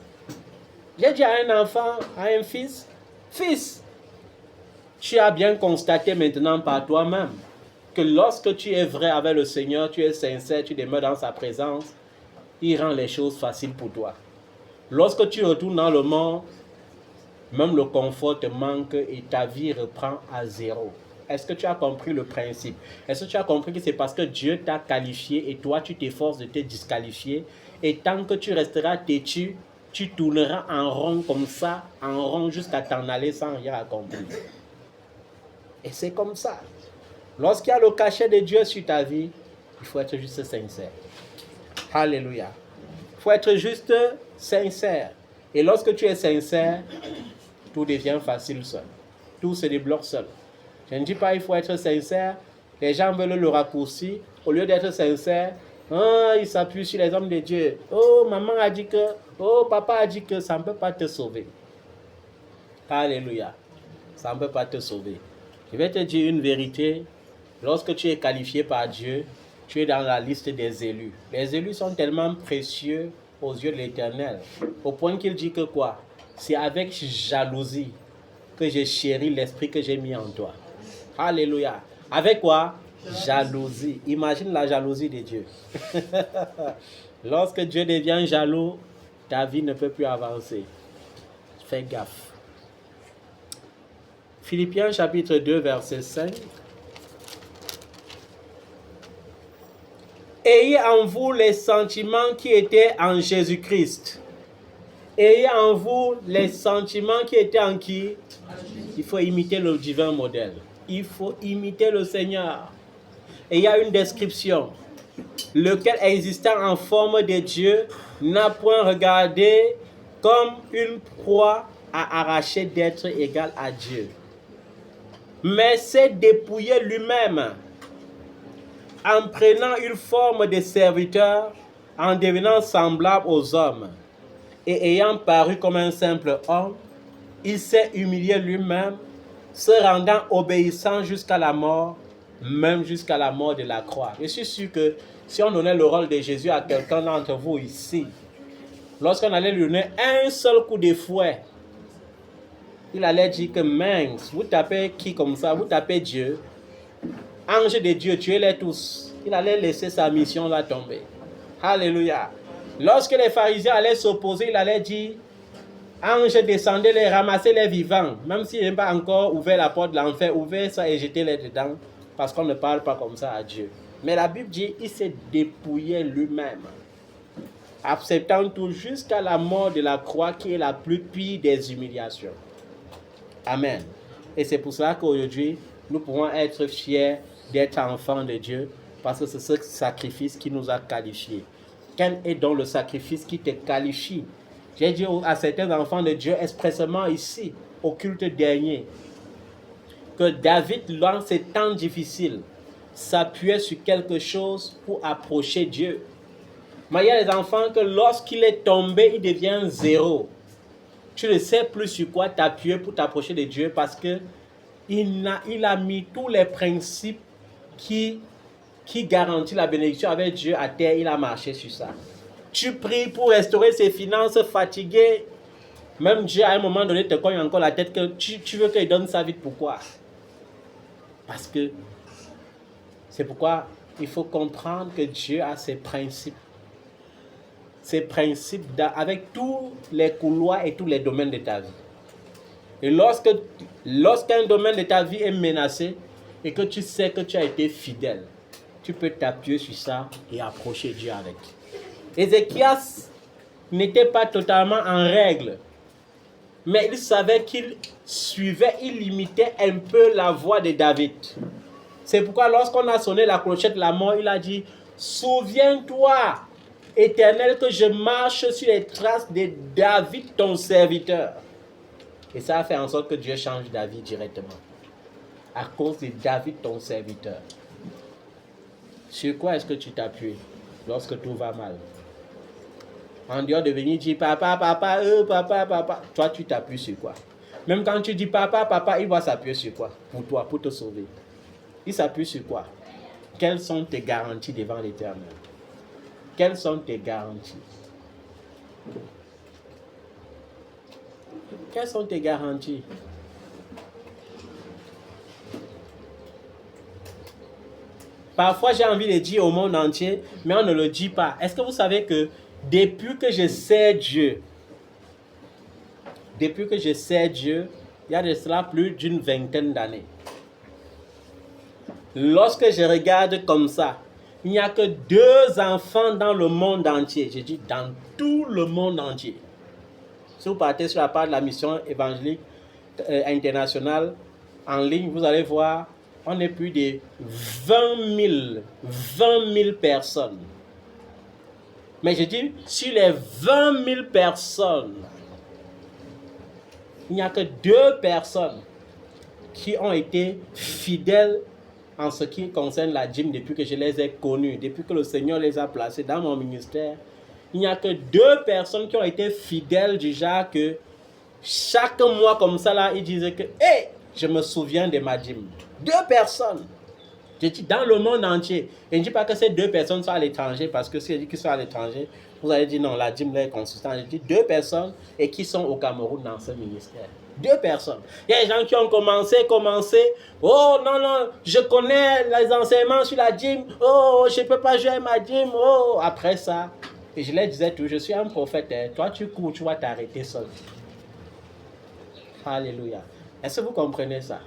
J'ai dit à un enfant, à un fils, fils, tu as bien constaté maintenant par toi-même que lorsque tu es vrai avec le Seigneur, tu es sincère, tu demeures dans sa présence, il rend les choses faciles pour toi. Lorsque tu retournes dans le monde, même le confort te manque et ta vie reprend à zéro. Est-ce que tu as compris le principe? Est-ce que tu as compris que c'est parce que Dieu t'a qualifié et toi tu t'efforces de te disqualifier? Et tant que tu resteras têtu, tu tourneras en rond comme ça, en rond jusqu'à t'en aller sans rien accomplir. Et c'est comme ça. Lorsqu'il y a le cachet de Dieu sur ta vie, il faut être juste sincère. Alléluia. Il faut être juste sincère. Et lorsque tu es sincère, tout devient facile seul. Tout se débloque seul. Je ne dis pas qu'il faut être sincère. Les gens veulent le raccourci. Au lieu d'être sincère, Ah, il s'appuie sur les hommes de Dieu. Oh, maman a dit que, oh, papa a dit que ça ne peut pas te sauver. Alléluia. Ça ne peut pas te sauver. Je vais te dire une vérité. Lorsque tu es qualifié par Dieu, tu es dans la liste des élus. Les élus sont tellement précieux aux yeux de l'Éternel, au point qu'il dit que quoi? C'est avec jalousie que j'ai chéri l'esprit que j'ai mis en toi. Alléluia. Avec quoi? Jalousie. Imagine la jalousie de Dieu. Lorsque Dieu devient jaloux, ta vie ne peut plus avancer. Fais gaffe. Philippiens chapitre 2, verset 5. Ayez en vous les sentiments qui étaient en Jésus-Christ. Ayez en vous les sentiments qui étaient en qui? Il faut imiter le divin modèle. Il faut imiter le Seigneur. Et il y a une description. Lequel existant en forme de Dieu n'a point regardé comme une proie à arracher d'être égal à Dieu, mais s'est dépouillé lui-même en prenant une forme de serviteur, en devenant semblable aux hommes, et ayant paru comme un simple homme, il s'est humilié lui-même, se rendant obéissant jusqu'à la mort, même jusqu'à la mort de la croix. Je suis sûr que si on donnait le rôle de Jésus à quelqu'un d'entre vous ici, lorsqu'on allait lui donner un seul coup de fouet, il allait dire que mince, vous tapez qui comme ça? Vous tapez Dieu. Ange de Dieu, tuez-les tous. Il allait laisser sa mission là tomber. Alléluia. Lorsque les pharisiens allaient s'opposer, il allait dire, ange, descendez les, ramassez les vivants. Même s'il n'a pas encore ouvert la porte de l'enfer, ouvrez ça et jetez-les dedans. Parce qu'on ne parle pas comme ça à Dieu. Mais la Bible dit, il s'est dépouillé lui-même, acceptant tout jusqu'à la mort de la croix qui est la plus pire des humiliations. Amen. Et c'est pour cela qu'aujourd'hui, nous pouvons être fiers d'être enfants de Dieu, parce que c'est ce sacrifice qui nous a qualifiés. Quel est donc le sacrifice qui te qualifie? J'ai dit à certains enfants de Dieu expressément ici, au culte dernier, que David, dans ces temps difficiles, s'appuyait sur quelque chose pour approcher Dieu. Mais il y a des enfants que lorsqu'il est tombé, il devient zéro. Tu ne sais plus sur quoi t'appuyer pour t'approcher de Dieu, parce que il a mis tous les principes qui garantissent la bénédiction avec Dieu à terre. Il a marché sur ça. Tu pries pour restaurer ses finances, fatigué. Même Dieu, à un moment donné, te cogne encore la tête que tu veux qu'il donne sa vie. Pourquoi? Parce que c'est pourquoi il faut comprendre que Dieu a ses principes. Ses principes avec tous les couloirs et tous les domaines de ta vie. Et lorsqu'un domaine de ta vie est menacé et que tu sais que tu as été fidèle, tu peux t'appuyer sur ça et approcher Dieu avec. Ézéchias n'était pas totalement en règle, mais il savait qu'il suivait, il imitait un peu la voix de David. C'est pourquoi lorsqu'on a sonné la clochette de la mort, il a dit, souviens-toi, Éternel, que je marche sur les traces de David, ton serviteur. Et ça a fait en sorte que Dieu change d'avis directement. À cause de David, ton serviteur. Sur quoi est-ce que tu t'appuies lorsque tout va mal? En dehors de venir dire papa, papa, papa. Toi, tu t'appuies sur quoi? Même quand tu dis papa, papa, il va s'appuyer sur quoi? Pour toi, pour te sauver. Il s'appuie sur quoi? Quelles sont tes garanties devant l'Éternel? Quelles sont tes garanties? Quelles sont tes garanties? Parfois, j'ai envie de dire au monde entier, mais on ne le dit pas. Est-ce que vous savez que depuis que je sais Dieu, il y a de cela plus d'une vingtaine d'années, lorsque je regarde comme ça, il n'y a que 2 enfants dans le monde entier. Je dis dans tout le monde entier. Si vous partez sur la page de la mission évangélique internationale en ligne, vous allez voir, on est plus de 20 000 personnes. Mais je dis, sur les 20 000 personnes, il n'y a que 2 personnes qui ont été fidèles en ce qui concerne la dîme depuis que je les ai connus, depuis que le Seigneur les a placés dans mon ministère. Il n'y a que 2 personnes qui ont été fidèles du genre que chaque mois comme ça, là, ils disaient que « Hey, je me souviens de ma dîme. » 2 personnes. Je dis dans le monde entier. Et je ne dis pas que ces 2 personnes sont à l'étranger, parce que si je dis qu'ils sont à l'étranger, vous allez dire non, la dîme là est consistante. Je dis 2 personnes et qui sont au Cameroun dans ce ministère. 2 personnes. Il y a des gens qui ont commencé. Oh non, je connais les enseignements sur la dîme. Oh, je ne peux pas jouer ma dîme. Oh, après ça. Et je leur disais tout, je suis un prophète. Hein. Toi, tu cours, tu vas t'arrêter seul. Alléluia. Est-ce que vous comprenez ça?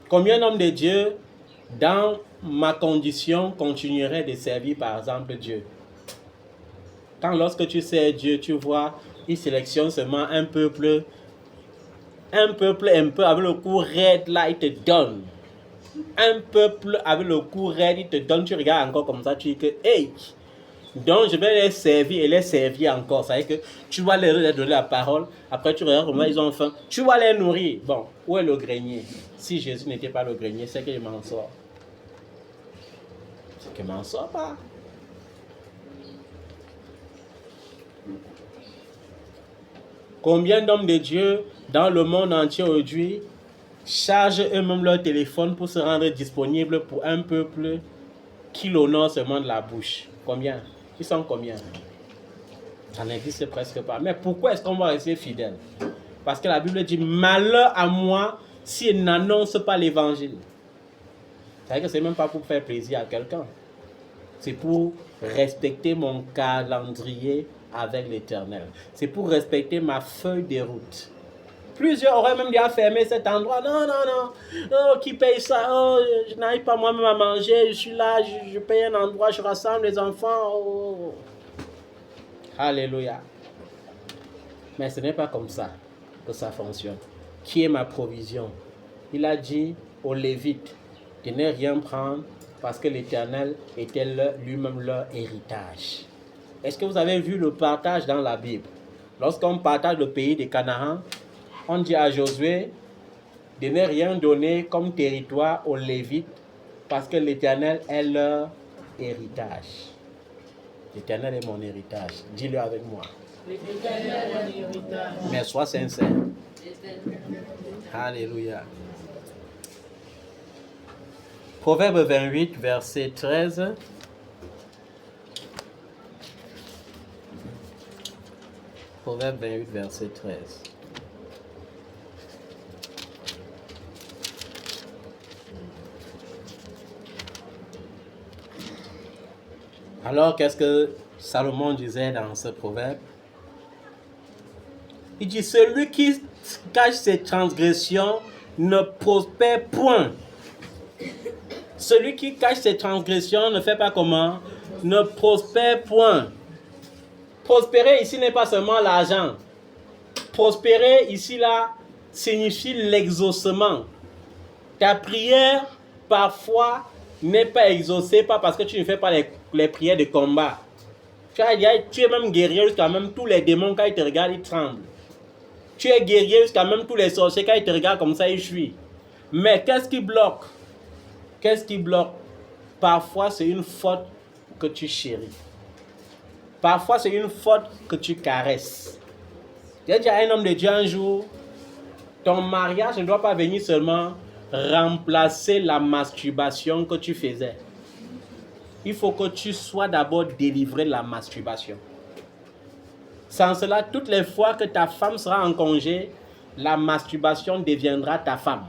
Combien d'hommes de Dieu, dans ma condition, continueraient de servir, par exemple, Dieu? Quand lorsque tu sers Dieu, tu vois, il sélectionne seulement un peuple un peu avec le cou raide, là, il te donne. Un peuple avec le cou raide, il te donne, tu regardes encore comme ça, tu dis que, hey, donc je vais les servir et les servir encore. Ça veut dire que tu vas leur donner la parole, après tu regardes comment ils ont faim, tu vas les nourrir. Bon, où est le grenier? Si Jésus n'était pas le grenier, c'est que je m'en sors. C'est que je m'en sors pas. Combien d'hommes de Dieu dans le monde entier aujourd'hui chargent eux-mêmes leur téléphone pour se rendre disponibles pour un peuple qui l'honore seulement de la bouche? Combien? Ils sont combien? Ça n'existe presque pas. Mais pourquoi est-ce qu'on va rester fidèle? Parce que la Bible dit, malheur à moi si elle n'annonce pas l'évangile. C'est-à-dire que ce n'est même pas pour faire plaisir à quelqu'un. C'est pour respecter mon calendrier avec l'Éternel. C'est pour respecter ma feuille de route. Plusieurs auraient même déjà fermé cet endroit. Non. Oh, qui paye ça? Oh, je n'arrive pas moi-même à manger. Je suis là, je paye un endroit, je rassemble les enfants. Oh. Alléluia. Mais ce n'est pas comme ça que ça fonctionne. Qui est ma provision? Il a dit aux Lévites de ne rien prendre parce que l'Éternel était lui-même leur héritage. Est-ce que vous avez vu le partage dans la Bible? Lorsqu'on partage le pays de Canaan, on dit à Josué de ne rien donner comme territoire aux Lévites parce que l'Éternel est leur héritage. L'Éternel est mon héritage. Dis-le avec moi. L'Éternel est mon héritage. Mais sois sincère. Alléluia. Proverbe 28, verset 13. Proverbe 28, verset 13. Alors, qu'est-ce que Salomon disait dans ce proverbe? Il dit, celui qui cache ses transgressions ne prospère point. Celui qui cache ses transgressions ne fait pas comment? Ne prospère point. Prospérer ici n'est pas seulement l'argent. Prospérer ici là signifie l'exaucement. Ta prière parfois n'est pas exaucée, pas parce que tu ne fais pas les prières de combat. Tu es même guerrier jusqu'à même tous les démons quand ils te regardent, ils tremblent. Tu es guerrier jusqu'à même tous les sorciers quand ils te regardent comme ça, ils fuient. Mais qu'est-ce qui bloque? Qu'est-ce qui bloque? Parfois c'est une faute que tu chéris. Parfois, c'est une faute que tu caresses. J'ai dit à un homme de Dieu un jour, ton mariage ne doit pas venir seulement remplacer la masturbation que tu faisais. Il faut que tu sois d'abord délivré de la masturbation. Sans cela, toutes les fois que ta femme sera en congé, la masturbation deviendra ta femme.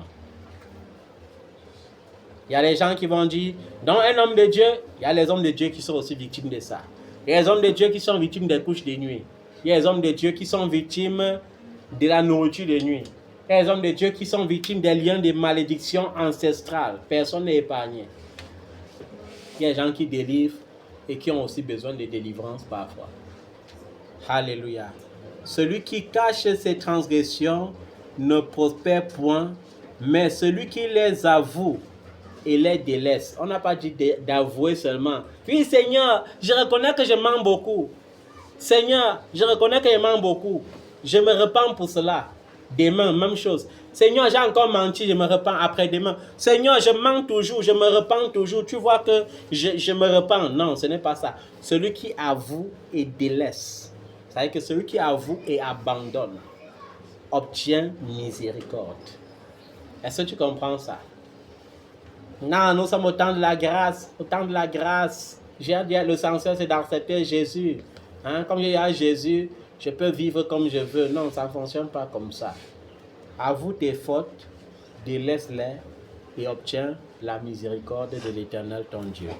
Il y a les gens qui vont dire, dans un homme de Dieu, il y a les hommes de Dieu qui sont aussi victimes de ça. Il y a les hommes de Dieu qui sont victimes des couches de nuit. Il y a les hommes de Dieu qui sont victimes de la nourriture de nuit. Il y a les hommes de Dieu qui sont victimes des liens de malédiction ancestrale. Personne n'est épargné. Il y a des gens qui délivrent et qui ont aussi besoin de délivrance parfois. Alléluia. Celui qui cache ses transgressions ne prospère point, mais celui qui les avoue et les délaisse. On n'a pas dit d'avouer seulement. Oui, Seigneur, je reconnais que je mens beaucoup. Seigneur, je reconnais que je mens beaucoup. Je me repens pour cela. Demain, même chose. Seigneur, j'ai encore menti, je me repens après-demain. Seigneur, je mens toujours, je me repens toujours. Tu vois que je me repens. Non, ce n'est pas ça. Celui qui avoue et délaisse. C'est-à-dire que celui qui avoue et abandonne obtient miséricorde. Est-ce que tu comprends ça? Non, nous sommes au temps de la grâce. Au temps de la grâce. J'ai dit, l'essentiel, c'est d'accepter Jésus. Hein? Comme il y a Jésus, je peux vivre comme je veux. Non, ça ne fonctionne pas comme ça. Avoue tes fautes, délaisse-les et obtiens la miséricorde de l'Éternel, ton Dieu.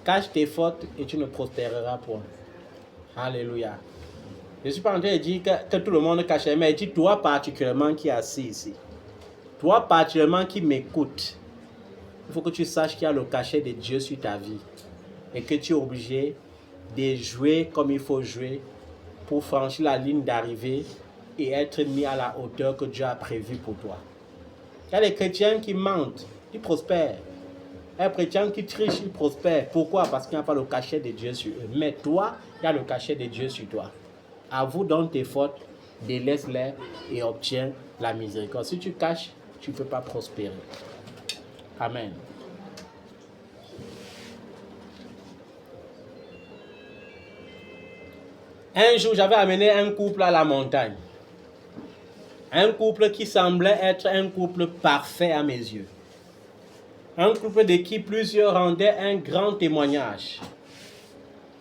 Cache tes fautes et tu ne prospéreras point. Alléluia. Je ne suis pas en train de dire que tout le monde cache, mais je dis toi particulièrement qui es assis ici. Toi particulièrement qui m'écoutes. Il faut que tu saches qu'il y a le cachet de Dieu sur ta vie et que tu es obligé de jouer comme il faut jouer pour franchir la ligne d'arrivée et être mis à la hauteur que Dieu a prévue pour toi. Il y a des chrétiens qui mentent, ils prospèrent. Il y a des chrétiens qui trichent, ils prospèrent. Pourquoi? Parce qu'il n'y a pas le cachet de Dieu sur eux. Mais toi, il y a le cachet de Dieu sur toi. Avoue donc tes fautes, délaisse-les et obtiens la miséricorde. Si tu caches, tu ne peux pas prospérer. Amen. Un jour, j'avais amené un couple à la montagne. Un couple qui semblait être un couple parfait à mes yeux. Un couple de qui plusieurs rendaient un grand témoignage.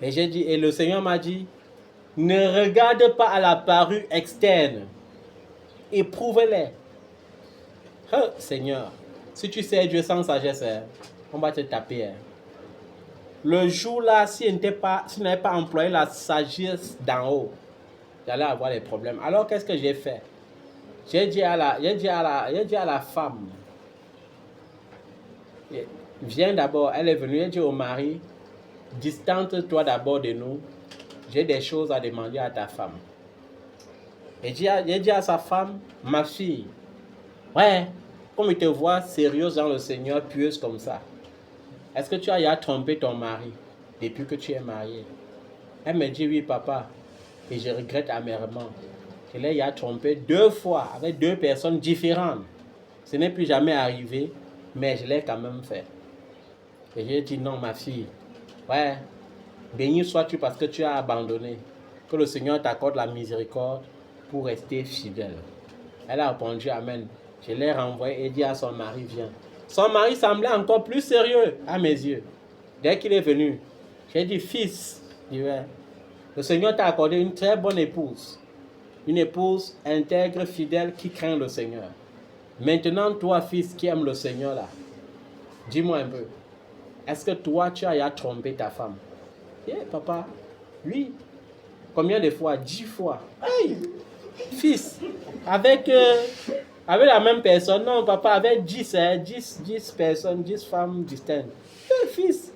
Et j'ai dit, et le Seigneur m'a dit, ne regarde pas à la parure externe. Éprouve-les. Oh, Seigneur, si tu sais Dieu sans sagesse, on va te taper. Le jour-là, si je n'avais pas employé la sagesse d'en haut, j'allais avoir des problèmes. Alors, qu'est-ce que j'ai fait? J'ai dit à la femme, viens d'abord, elle est venue, elle dit au mari, distante-toi d'abord de nous, j'ai des choses à demander à ta femme. Et j'ai dit à sa femme, ma fille, ouais, comme il te voit sérieuse dans le Seigneur, pieuse comme ça, est-ce que tu as trompé ton mari depuis que tu es mariée? Elle me dit, oui papa, et je regrette amèrement. Je l'ai trompé 2 fois avec 2 personnes différentes. Ce n'est plus jamais arrivé, mais je l'ai quand même fait. Et j'ai dit, non ma fille, ouais, béni sois-tu parce que tu as abandonné. Que le Seigneur t'accorde la miséricorde pour rester fidèle. Elle a répondu, amen. Je l'ai renvoyé et dit à son mari, viens. Son mari semblait encore plus sérieux à mes yeux. Dès qu'il est venu, j'ai dit, fils, le Seigneur t'a accordé une très bonne épouse. Une épouse intègre, fidèle, qui craint le Seigneur. Maintenant, toi, fils, qui aime le Seigneur, là, dis-moi un peu, est-ce que toi, tu as trompé ta femme? Papa, oui. Combien de fois? 10 fois. Hey, fils, avec la même personne? Non, papa, avec 10 personnes, 10 femmes distinctes. Fils.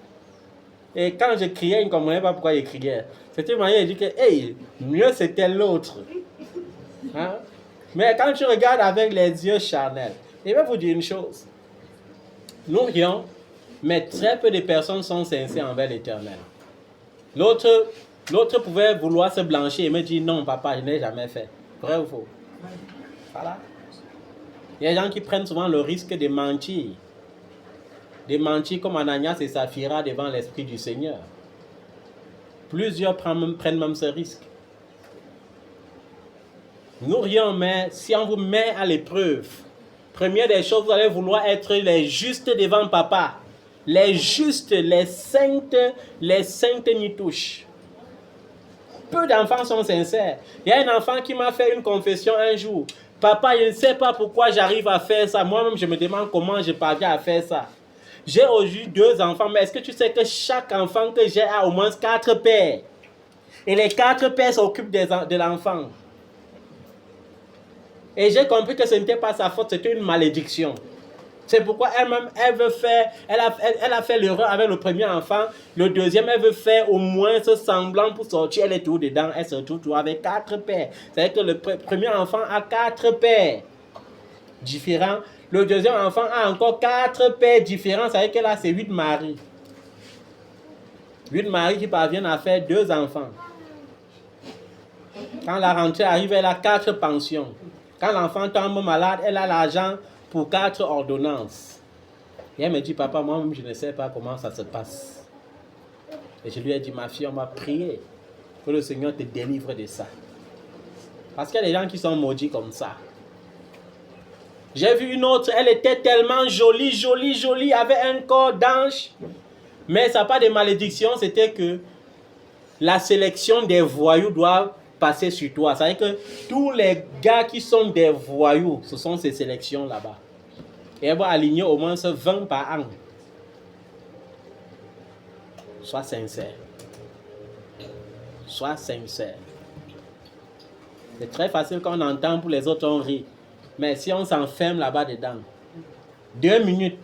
Et quand je criais, il ne comprenait pas pourquoi il criait. C'était une manière de dire que, hey, mieux c'était l'autre. Hein? Mais quand tu regardes avec les yeux charnels, je vais vous dire une chose. Nous rions, mais très peu de personnes sont sincères envers l'Éternel. L'autre pouvait vouloir se blanchir et me dire, non, papa, je n'ai jamais fait. Vrai ou faux? Voilà. Il y a des gens qui prennent souvent le risque de mentir. De mentir comme Ananias et Saphira devant l'Esprit du Seigneur. Plusieurs prennent même ce risque. Nous rions, mais si on vous met à l'épreuve, première des choses, vous allez vouloir être les justes devant papa. Les justes, les saintes n'y touchent. Peu d'enfants sont sincères. Il y a un enfant qui m'a fait une confession un jour. Papa, je ne sais pas pourquoi j'arrive à faire ça. Moi-même, je me demande comment je parviens à faire ça. J'ai aujourd'hui 2 enfants, mais est-ce que tu sais que chaque enfant que j'ai a au moins 4 pères? Et les 4 pères s'occupent de l'enfant. Et j'ai compris que ce n'était pas sa faute, c'était une malédiction. C'est pourquoi elle-même, elle a fait l'erreur avec le premier enfant. Le deuxième, elle veut faire au moins ce semblant pour sortir. Elle est tout dedans, elle se retrouve tout avec 4 pères. C'est-à-dire que le premier enfant a 4 pères différents. Le deuxième enfant a encore 4 pères différents. C'est-à-dire qu'elle a ses 8 maris. 8 maris qui parviennent à faire 2 enfants. Quand la rentrée arrive, elle a 4 pensions. Quand l'enfant tombe malade, elle a l'argent pour 4 ordonnances. Et elle me dit, papa, moi-même, je ne sais pas comment ça se passe. Et je lui ai dit, ma fille, on va prier que le Seigneur te délivre de ça. Parce qu'il y a des gens qui sont maudits comme ça. J'ai vu une autre, elle était tellement jolie, jolie, jolie, avait un corps d'ange. Mais ça n'a pas de malédiction, c'était que la sélection des voyous doit passer sur toi. C'est-à-dire que tous les gars qui sont des voyous, ce sont ces sélections là-bas. Et elle va aligner au moins 20 par an. Sois sincère. Sois sincère. C'est très facile quand on entend pour les autres, on rit. Mais si on s'enferme là-bas dedans, 2 minutes,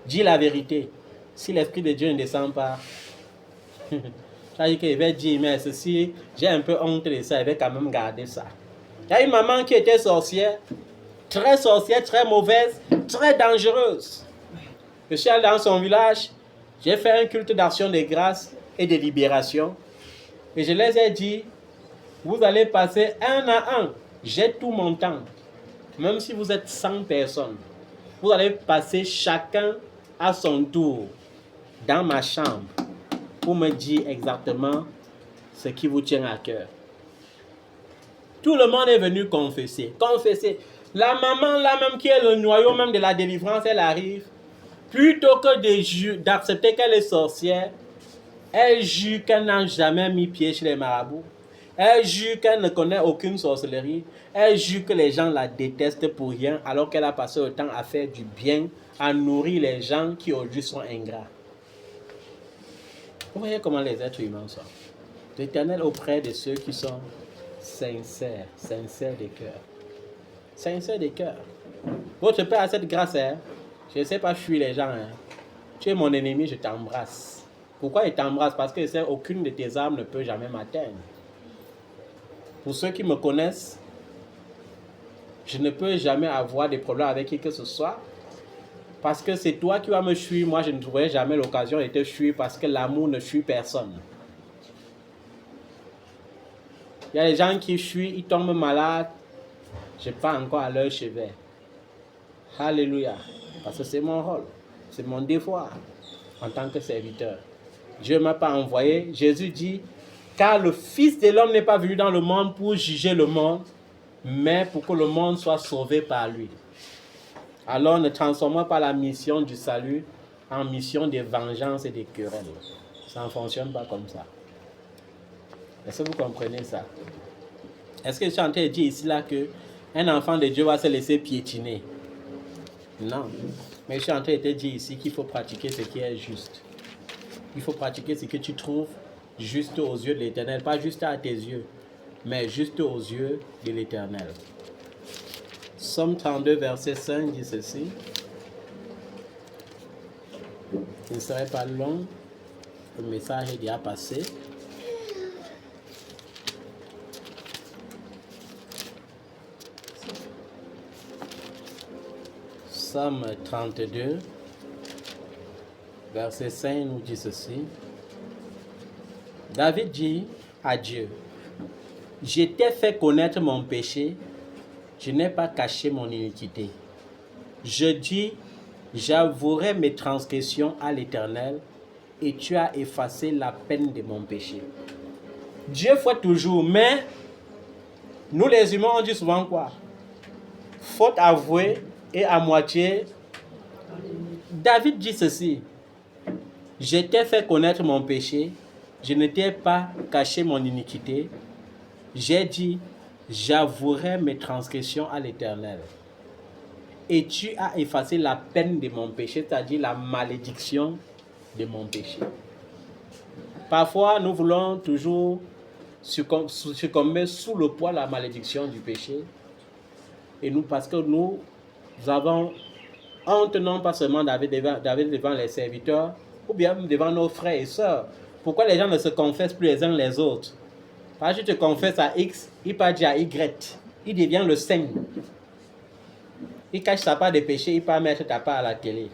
dis la vérité. Si l'Esprit de Dieu ne descend pas, c'est-à-dire qu'il va dire, mais ceci, j'ai un peu honte de ça, il va quand même garder ça. Il y a une maman qui était sorcière, très mauvaise, très dangereuse. Je suis allé dans son village, j'ai fait un culte d'action de grâce et de libération. Et je les ai dit, vous allez passer un à un, j'ai tout mon temps. Même si vous êtes 100 personnes, vous allez passer chacun à son tour dans ma chambre pour me dire exactement ce qui vous tient à cœur. Tout le monde est venu confesser. La maman là même qui est le noyau même de la délivrance, elle arrive. Plutôt que d'accepter qu'elle est sorcière, elle jure qu'elle n'a jamais mis pied chez les marabouts. Elle jure qu'elle ne connaît aucune sorcellerie. Elle jure que les gens la détestent pour rien, alors qu'elle a passé le temps à faire du bien, à nourrir les gens qui aujourd'hui sont ingrats. Vous voyez comment les êtres humains sont. L'Éternel auprès de ceux qui sont sincères des cœurs. Sincères des cœurs. Votre Père a cette grâce, hein? Je ne sais pas fuir les gens. Hein? Tu es mon ennemi, je t'embrasse. Pourquoi il t'embrasse? Parce que c'est aucune de tes armes ne peut jamais m'atteindre. Pour ceux qui me connaissent, je ne peux jamais avoir de problème avec qui que ce soit. Parce que c'est toi qui vas me fuir. Moi, je ne trouverai jamais l'occasion de te fuir parce que l'amour ne fuit personne. Il y a des gens qui fuient, ils tombent malades. Je pars encore à leur chevet. Alléluia. Parce que c'est mon rôle. C'est mon devoir en tant que serviteur. Dieu ne m'a pas envoyé. Jésus dit, car le Fils de l'homme n'est pas venu dans le monde pour juger le monde, mais pour que le monde soit sauvé par lui. Alors ne transformons pas la mission du salut en mission de vengeance et de querelle. Ça ne fonctionne pas comme ça. Est-ce que vous comprenez ça? Est-ce que je suis en train de dire ici là qu'un enfant de Dieu va se laisser piétiner? Non. Mais je suis en train de te dire ici qu'il faut pratiquer ce qui est juste. Il faut pratiquer ce que tu trouves juste aux yeux de l'Éternel. Pas juste à tes yeux, mais juste aux yeux de l'Éternel. Psaume 32, verset 5 dit ceci. Il ne serait pas long. Le message est déjà passé. Psaume 32, verset 5 nous dit ceci. David dit à Dieu, « Je t'ai fait connaître mon péché, je n'ai pas caché mon iniquité. Je dis, j'avouerai mes transgressions à l'Éternel, et tu as effacé la peine de mon péché. » Dieu fait toujours, mais nous les humains, on dit souvent quoi? Faute avouée et à moitié. David dit ceci, « Je t'ai fait connaître mon péché, je ne t'ai pas caché mon iniquité. J'ai dit, j'avouerai mes transgressions à l'Éternel. Et tu as effacé la peine de mon péché, c'est-à-dire la malédiction de mon péché. » Parfois, nous voulons toujours succomber sous le poids de la malédiction du péché. Et nous, parce que nous avons honte, non pas seulement devant les serviteurs, ou bien devant nos frères et sœurs. Pourquoi les gens ne se confessent plus les uns les autres? Parce que tu te confesses à X, il part dire à Y. Il devient le saint. Il cache sa part de péché, il part mettre ta part à la télé.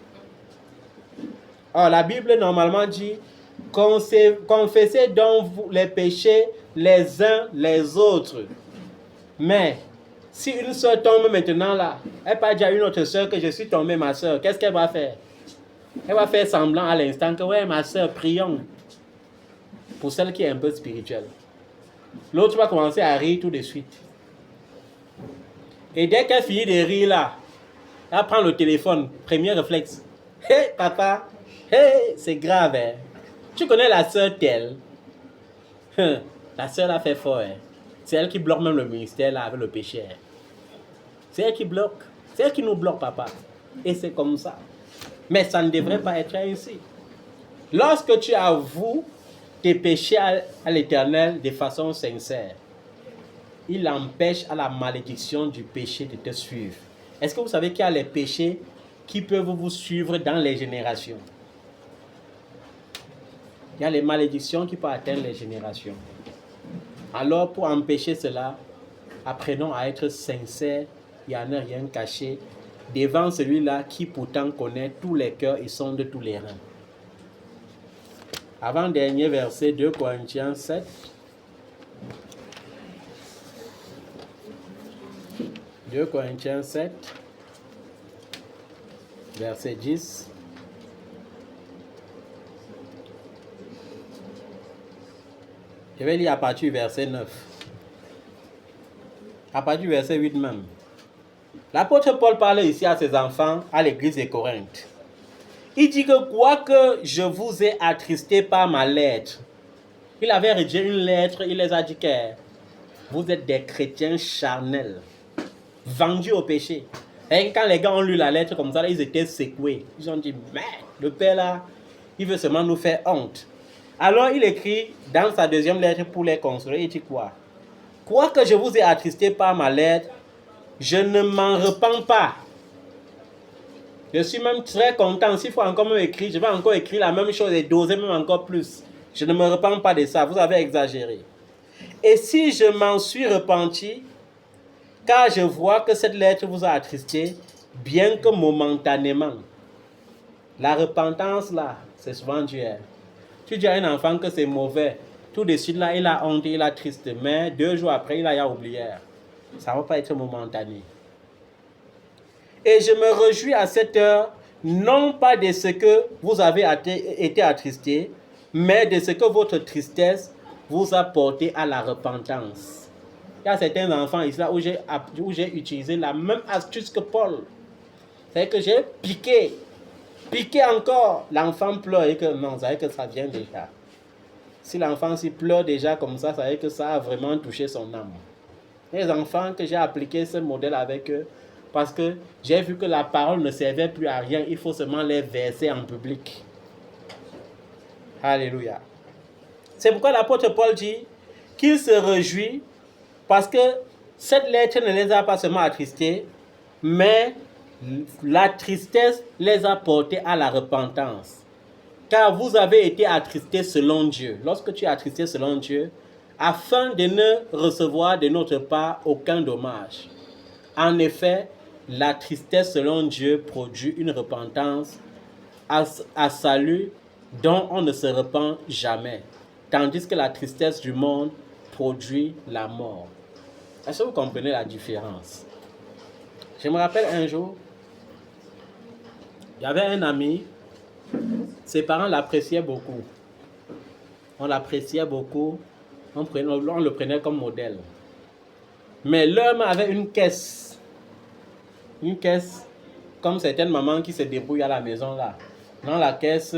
Or, la Bible normalement dit, confessez donc les péchés les uns les autres. Mais Si une soeur tombe maintenant là, elle peut dire à une autre soeur que je suis tombée, ma soeur, qu'est-ce qu'elle va faire? Elle va faire semblant à l'instant que, ouais, ma soeur, prions. Pour celle qui est un peu spirituelle. L'autre va commencer à rire tout de suite. Et dès qu'elle finit de rire là, elle prend le téléphone, premier réflexe. Hé, papa, hé, c'est grave, hein. Tu connais la soeur telle? La soeur a fait fort, hein. C'est elle qui bloque même le ministère là avec le péché. Hein. C'est elle qui bloque. C'est elle qui nous bloque, papa. Et c'est comme ça. Mais ça ne devrait pas être ainsi. Lorsque tu avoues tes péchés à l'Éternel de façon sincère, il empêche à la malédiction du péché de te suivre. Est-ce que vous savez qu'il y a les péchés qui peuvent vous suivre dans les générations? Il y a les malédictions qui peuvent atteindre les générations. Alors, pour empêcher cela, apprenons à être sincères et à ne rien cacher devant celui-là qui pourtant connaît tous les cœurs et sonde tous les reins. Avant-dernier verset, 2 Corinthiens 7. 2 Corinthiens 7, verset 10. Je vais lire à partir du verset 9. À partir du verset 8 même. L'apôtre Paul parle ici à ses enfants à l'église de Corinthe. Il dit que quoique je vous ai attristé par ma lettre, il avait rédigé une lettre, il les a dit que vous êtes des chrétiens charnels, vendus au péché. Et quand les gars ont lu la lettre comme ça, ils étaient secoués. Ils ont dit, mais le père là, il veut seulement nous faire honte. Alors il écrit dans sa deuxième lettre pour les consoler, il dit quoi? Quoique je vous ai attristé par ma lettre, je ne m'en repens pas. Je suis même très content. S'il faut encore me écrire, je vais encore écrire la même chose et doser même encore plus. Je ne me repens pas de ça. Vous avez exagéré. Et si je m'en suis repenti, car je vois que cette lettre vous a attristé, bien que momentanément. La repentance là, c'est souvent Dieu. Tu dis à un enfant que c'est mauvais, tout de suite là, il a honte, il a triste, mais 2 jours après, il a oublié. Ça ne va pas être momentané. Et je me réjouis à cette heure, non pas de ce que vous avez été attristés, mais de ce que votre tristesse vous a porté à la repentance. Il y a certains enfants ici là où j'ai utilisé la même astuce que Paul. C'est que j'ai piqué encore. L'enfant pleure et que non, ça veut dire que ça vient déjà. Si l'enfant s'y pleure déjà comme ça veut dire que ça a vraiment touché son âme. Les enfants que j'ai appliqué ce modèle avec eux, parce que j'ai vu que la parole ne servait plus à rien, il faut seulement les verser en public. Alléluia. C'est pourquoi l'apôtre Paul dit qu'il se réjouit parce que cette lettre ne les a pas seulement attristés, mais la tristesse les a portés à la repentance. Car vous avez été attristés selon Dieu. Lorsque tu es attristé selon Dieu, afin de ne recevoir de notre part aucun dommage. En effet, la tristesse selon Dieu produit une repentance à salut dont on ne se repent jamais, tandis que la tristesse du monde produit la mort. Est-ce que vous comprenez la différence? Je me rappelle un jour, il y avait un ami, ses parents l'appréciaient beaucoup. On l'appréciait beaucoup, on le prenait comme modèle. Mais l'homme avait une caisse, comme certaines mamans qui se débrouillent à la maison là. Dans la caisse,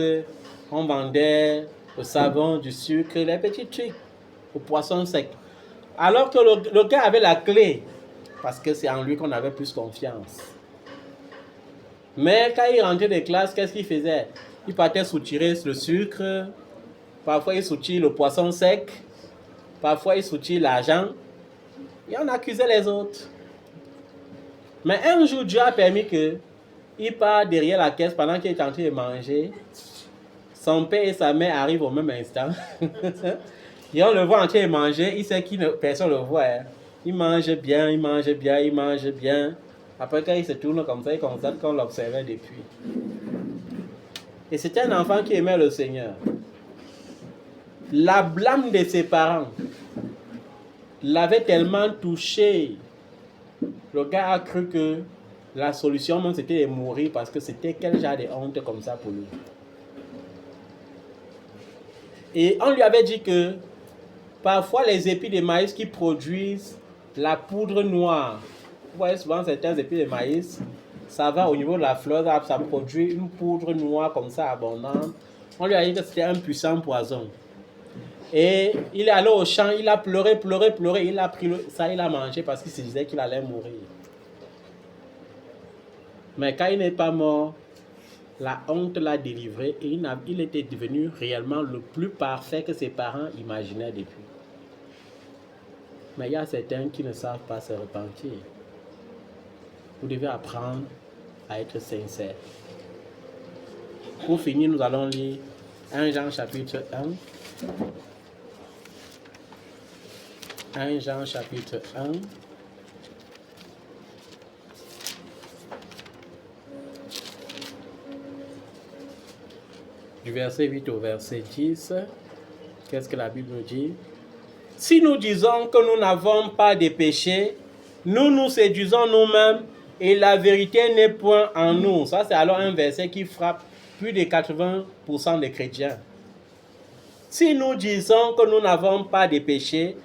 on vendait le savon, du sucre, les petits trucs, au poisson sec. Alors que le gars avait la clé, parce que c'est en lui qu'on avait plus confiance. Mais quand il rentrait de classe, qu'est-ce qu'il faisait? Il partait soutirer le sucre, parfois il soutire le poisson sec, parfois il soutire l'argent, et on accusait les autres. Mais un jour, Dieu a permis qu'il part derrière la caisse pendant qu'il est en train de manger. Son père et sa mère arrivent au même instant. Et on le voit en train de manger, il sait que personne ne le voit. Hein. Il mange bien. Après, quand il se tourne comme ça, il constate qu'on l'observait depuis. Et c'était un enfant qui aimait le Seigneur. La blâme de ses parents l'avait tellement touché Le gars a cru que la solution même c'était de mourir parce que c'était quel genre de honte comme ça pour lui. Et on lui avait dit que parfois les épis de maïs qui produisent la poudre noire, vous voyez souvent certains épis de maïs, ça va au niveau de la fleur, ça produit une poudre noire comme ça abondante. On lui a dit que c'était un puissant poison. Et il est allé au champ, il a pleuré, il a pris ça, il a mangé parce qu'il se disait qu'il allait mourir. Mais quand il n'est pas mort, la honte l'a délivré et il était devenu réellement le plus parfait que ses parents imaginaient depuis. Mais il y a certains qui ne savent pas se repentir. Vous devez apprendre à être sincère. Pour finir, nous allons lire 1 Jean chapitre 1. 1 Jean chapitre 1. Du verset 8 au verset 10. Qu'est-ce que la Bible nous dit? Si nous disons que nous n'avons pas de péché, nous nous séduisons nous-mêmes et la vérité n'est point en nous. Ça, c'est alors un verset qui frappe plus de 80% des chrétiens. Si nous disons que nous n'avons pas de péché,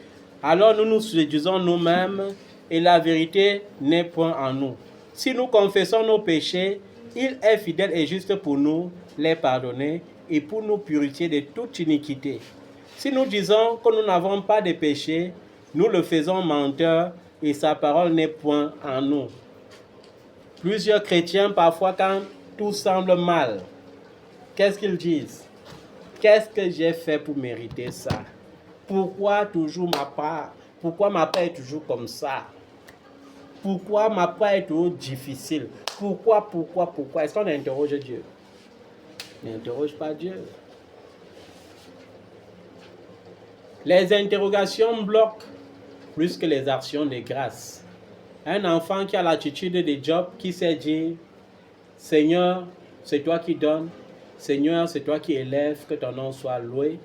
alors nous nous séduisons nous-mêmes et la vérité n'est point en nous. Si nous confessons nos péchés, il est fidèle et juste pour nous les pardonner et pour nous purifier de toute iniquité. Si nous disons que nous n'avons pas de péché, nous le faisons menteur et sa parole n'est point en nous. Plusieurs chrétiens, parfois quand tout semble mal, qu'est-ce qu'ils disent? Qu'est-ce que j'ai fait pour mériter ça? Pourquoi toujours ma part? Pourquoi ma part est toujours comme ça? Pourquoi ma part est toujours difficile? Pourquoi? Est-ce qu'on interroge Dieu? N'interroge pas Dieu. Les interrogations bloquent plus que les actions de grâce. Un enfant qui a l'attitude de Job, qui sait dire, Seigneur, c'est toi qui donnes, Seigneur, c'est toi qui élèves, que ton nom soit loué,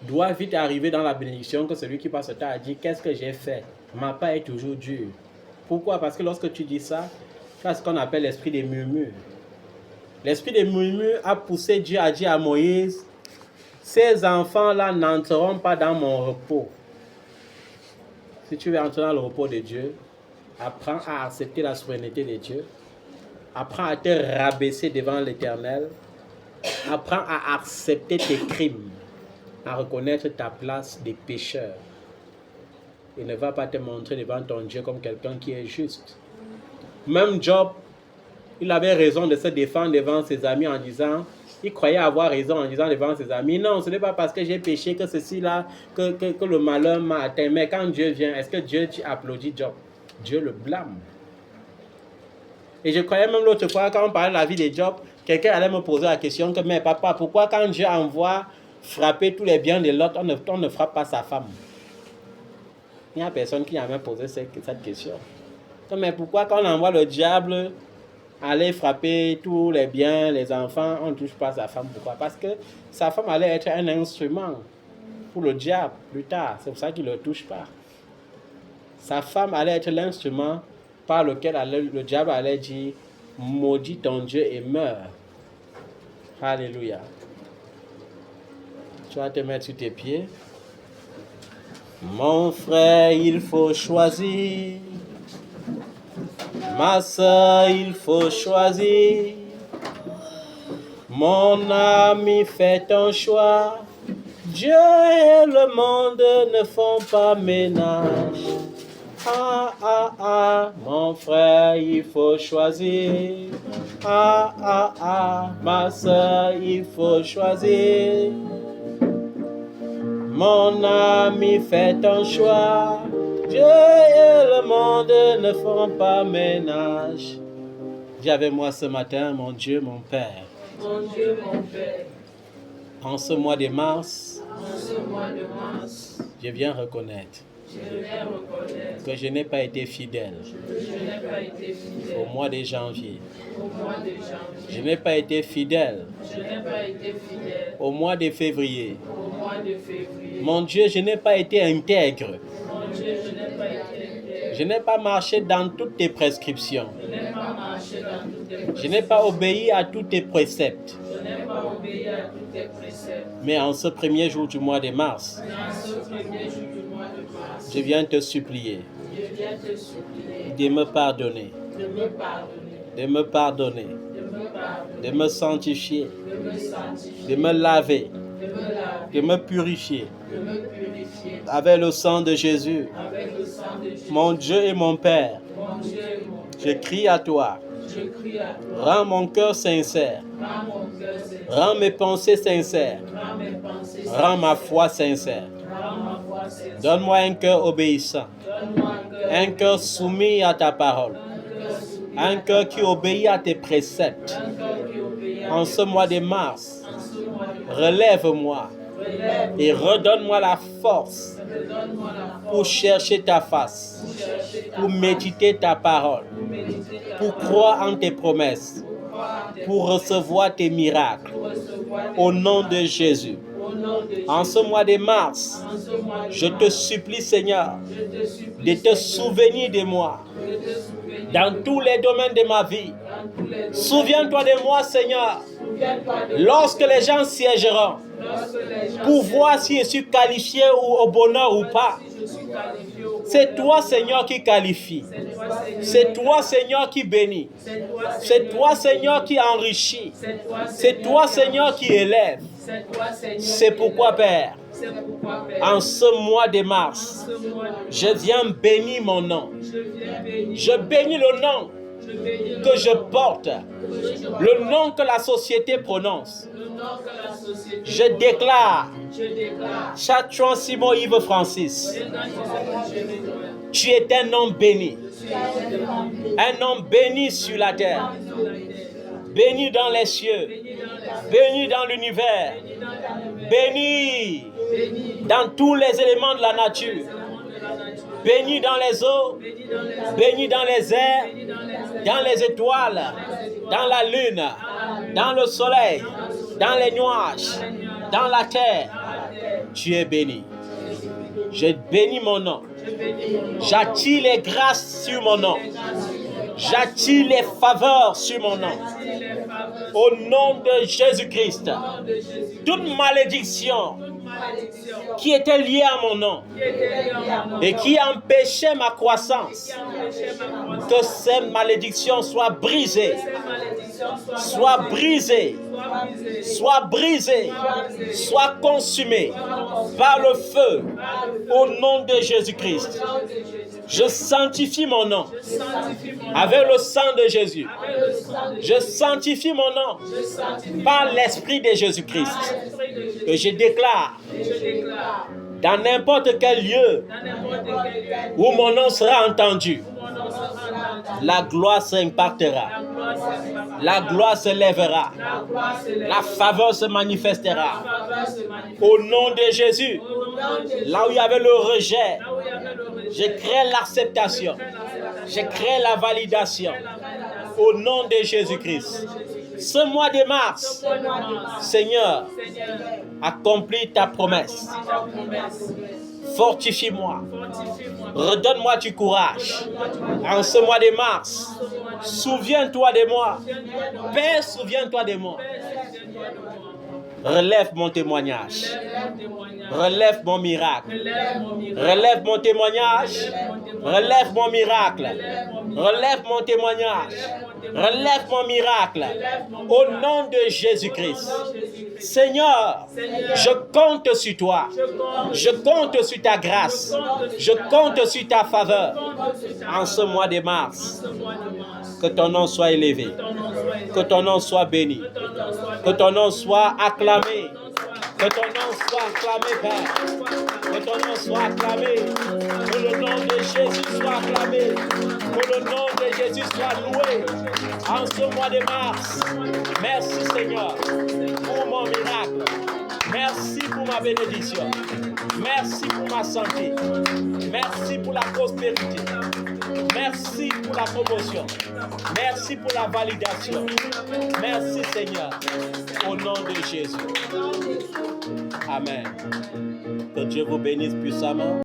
doit vite arriver dans la bénédiction que celui qui passe le temps a dit, qu'est-ce que j'ai fait? Ma part est toujours dure. Pourquoi? Parce que lorsque tu dis ça, c'est ce qu'on appelle l'esprit des murmures. L'esprit des murmures a poussé Dieu à dire à Moïse, ces enfants-là n'entreront pas dans mon repos. Si tu veux entrer dans le repos de Dieu, apprends à accepter la souveraineté de Dieu. Apprends à te rabaisser devant l'Éternel. Apprends à accepter tes crimes, à reconnaître ta place de pécheur. Et ne va pas te montrer devant ton Dieu comme quelqu'un qui est juste. Même Job, il avait raison de se défendre devant ses amis en disant, il croyait avoir raison en disant devant ses amis, non, ce n'est pas parce que j'ai péché que ceci-là, que le malheur m'a atteint. Mais quand Dieu vient, est-ce que Dieu applaudit Job? Dieu le blâme. Et je croyais même l'autre fois, quand on parlait de la vie de Job, quelqu'un allait me poser la question que, mais papa, pourquoi quand Dieu envoie frapper tous les biens de l'autre, on ne frappe pas sa femme? Il n'y a personne qui a même posé cette question. Mais pourquoi quand on envoie le diable aller frapper tous les biens, les enfants, on ne touche pas sa femme? Pourquoi? Parce que sa femme allait être un instrument pour le diable plus tard. C'est pour ça qu'il ne le touche pas. Sa femme allait être l'instrument par lequel le diable allait dire « Maudis ton Dieu et meurs ». Alléluia. Tu vas te mettre sur tes pieds. Mon frère, il faut choisir. Ma soeur, il faut choisir. Mon ami, fais ton choix. Dieu et le monde ne font pas ménage. Ah, ah, ah, mon frère, il faut choisir. Ah, ah, ah, ma soeur, il faut choisir. Mon ami, fais ton choix. Dieu et le monde ne font pas ménage. Dis avec moi ce matin, mon Dieu, mon Père. Mon Dieu, mon Père. En ce mois de mars, je viens reconnaître que je n'ai pas été fidèle au mois de janvier. Je n'ai pas été fidèle au mois de février. Mon Dieu, je n'ai pas été intègre Je n'ai pas marché dans toutes tes prescriptions. Je n'ai pas obéi à tous tes préceptes. Mais en ce premier jour du mois de mars, je viens te supplier de me pardonner, de me pardonner, de me sanctifier, de me laver, de me purifier avec le sang de Jésus. Mon Dieu et mon Père, je crie à toi. Rends mon cœur sincère. Rends mes pensées sincères. Rends ma foi sincère. Donne-moi un cœur obéissant. Un cœur soumis à ta parole. Un cœur qui obéit à tes préceptes. En ce mois de mars, relève-moi et redonne-moi la force pour chercher ta face, pour méditer ta parole, pour croire en tes promesses, pour recevoir tes miracles. Au nom de Jésus. En ce mois de mars, je te supplie, Seigneur, de te souvenir de moi dans tous les domaines de ma vie. Souviens-toi de moi, Seigneur, lorsque les gens siégeront pour voir si je suis qualifié au bonheur ou pas. C'est toi, Seigneur, qui qualifie. C'est toi, Seigneur, qui bénit. C'est toi, Seigneur, qui enrichit. C'est toi, Seigneur, qui élève. C'est pourquoi, Père, en ce mois de mars, je viens bénir mon nom. Je bénis le nom que je porte, le nom que la société prononce. Je déclare, Chatouan Simon Yves Francis, tu es un homme béni. Un homme béni sur la terre, béni dans les cieux, béni dans l'univers, béni dans tous les éléments de la nature, béni dans les eaux, béni dans les airs, dans les étoiles, dans la lune, dans le soleil, dans les nuages, dans la terre. Tu es béni. Je bénis mon nom. J'attire les grâces sur mon nom. J'attire les faveurs sur mon nom. Au nom de Jésus-Christ, toute malédiction qui était liée à mon nom et qui empêchait ma croissance, que ces malédictions soient brisées, soient brisées, soient brisées, soient consumées par le feu au nom de Jésus-Christ. Je sanctifie mon nom avec le sang de Jésus. Je sanctifie mon nom par l'Esprit de Jésus-Christ. Que je déclare dans n'importe quel lieu où mon nom sera entendu, la gloire s'impactera, la gloire se lèvera, la faveur se manifestera. Au nom de Jésus, là où il y avait le rejet, je crée l'acceptation, je crée la validation. Au nom de Jésus-Christ. Ce mois de mars, Seigneur, accomplis ta promesse. Fortifie-moi. Redonne-moi du courage. En ce mois de mars, souviens-toi de moi. Père, souviens-toi de moi. Relève mon témoignage. Relève mon miracle. Relève mon témoignage. Relève mon miracle. Relève mon témoignage. Relève mon miracle. Au nom de Jésus-Christ. Seigneur, je compte sur toi. Je compte sur ta grâce. Je compte sur ta faveur. En ce mois de mars, que ton nom soit élevé. Que ton nom soit béni. Que ton nom soit acclamé. Que ton nom soit acclamé, Père. Que ton nom soit acclamé. Que le nom de Jésus soit acclamé. Que le nom de Jésus soit loué. En ce mois de mars, merci Seigneur pour mon miracle. Merci pour ma bénédiction. Merci pour ma santé. Merci pour la prospérité. Merci pour la promotion. Merci pour la validation. Merci Seigneur. Au nom de Jésus. Amen. Que Dieu vous bénisse puissamment.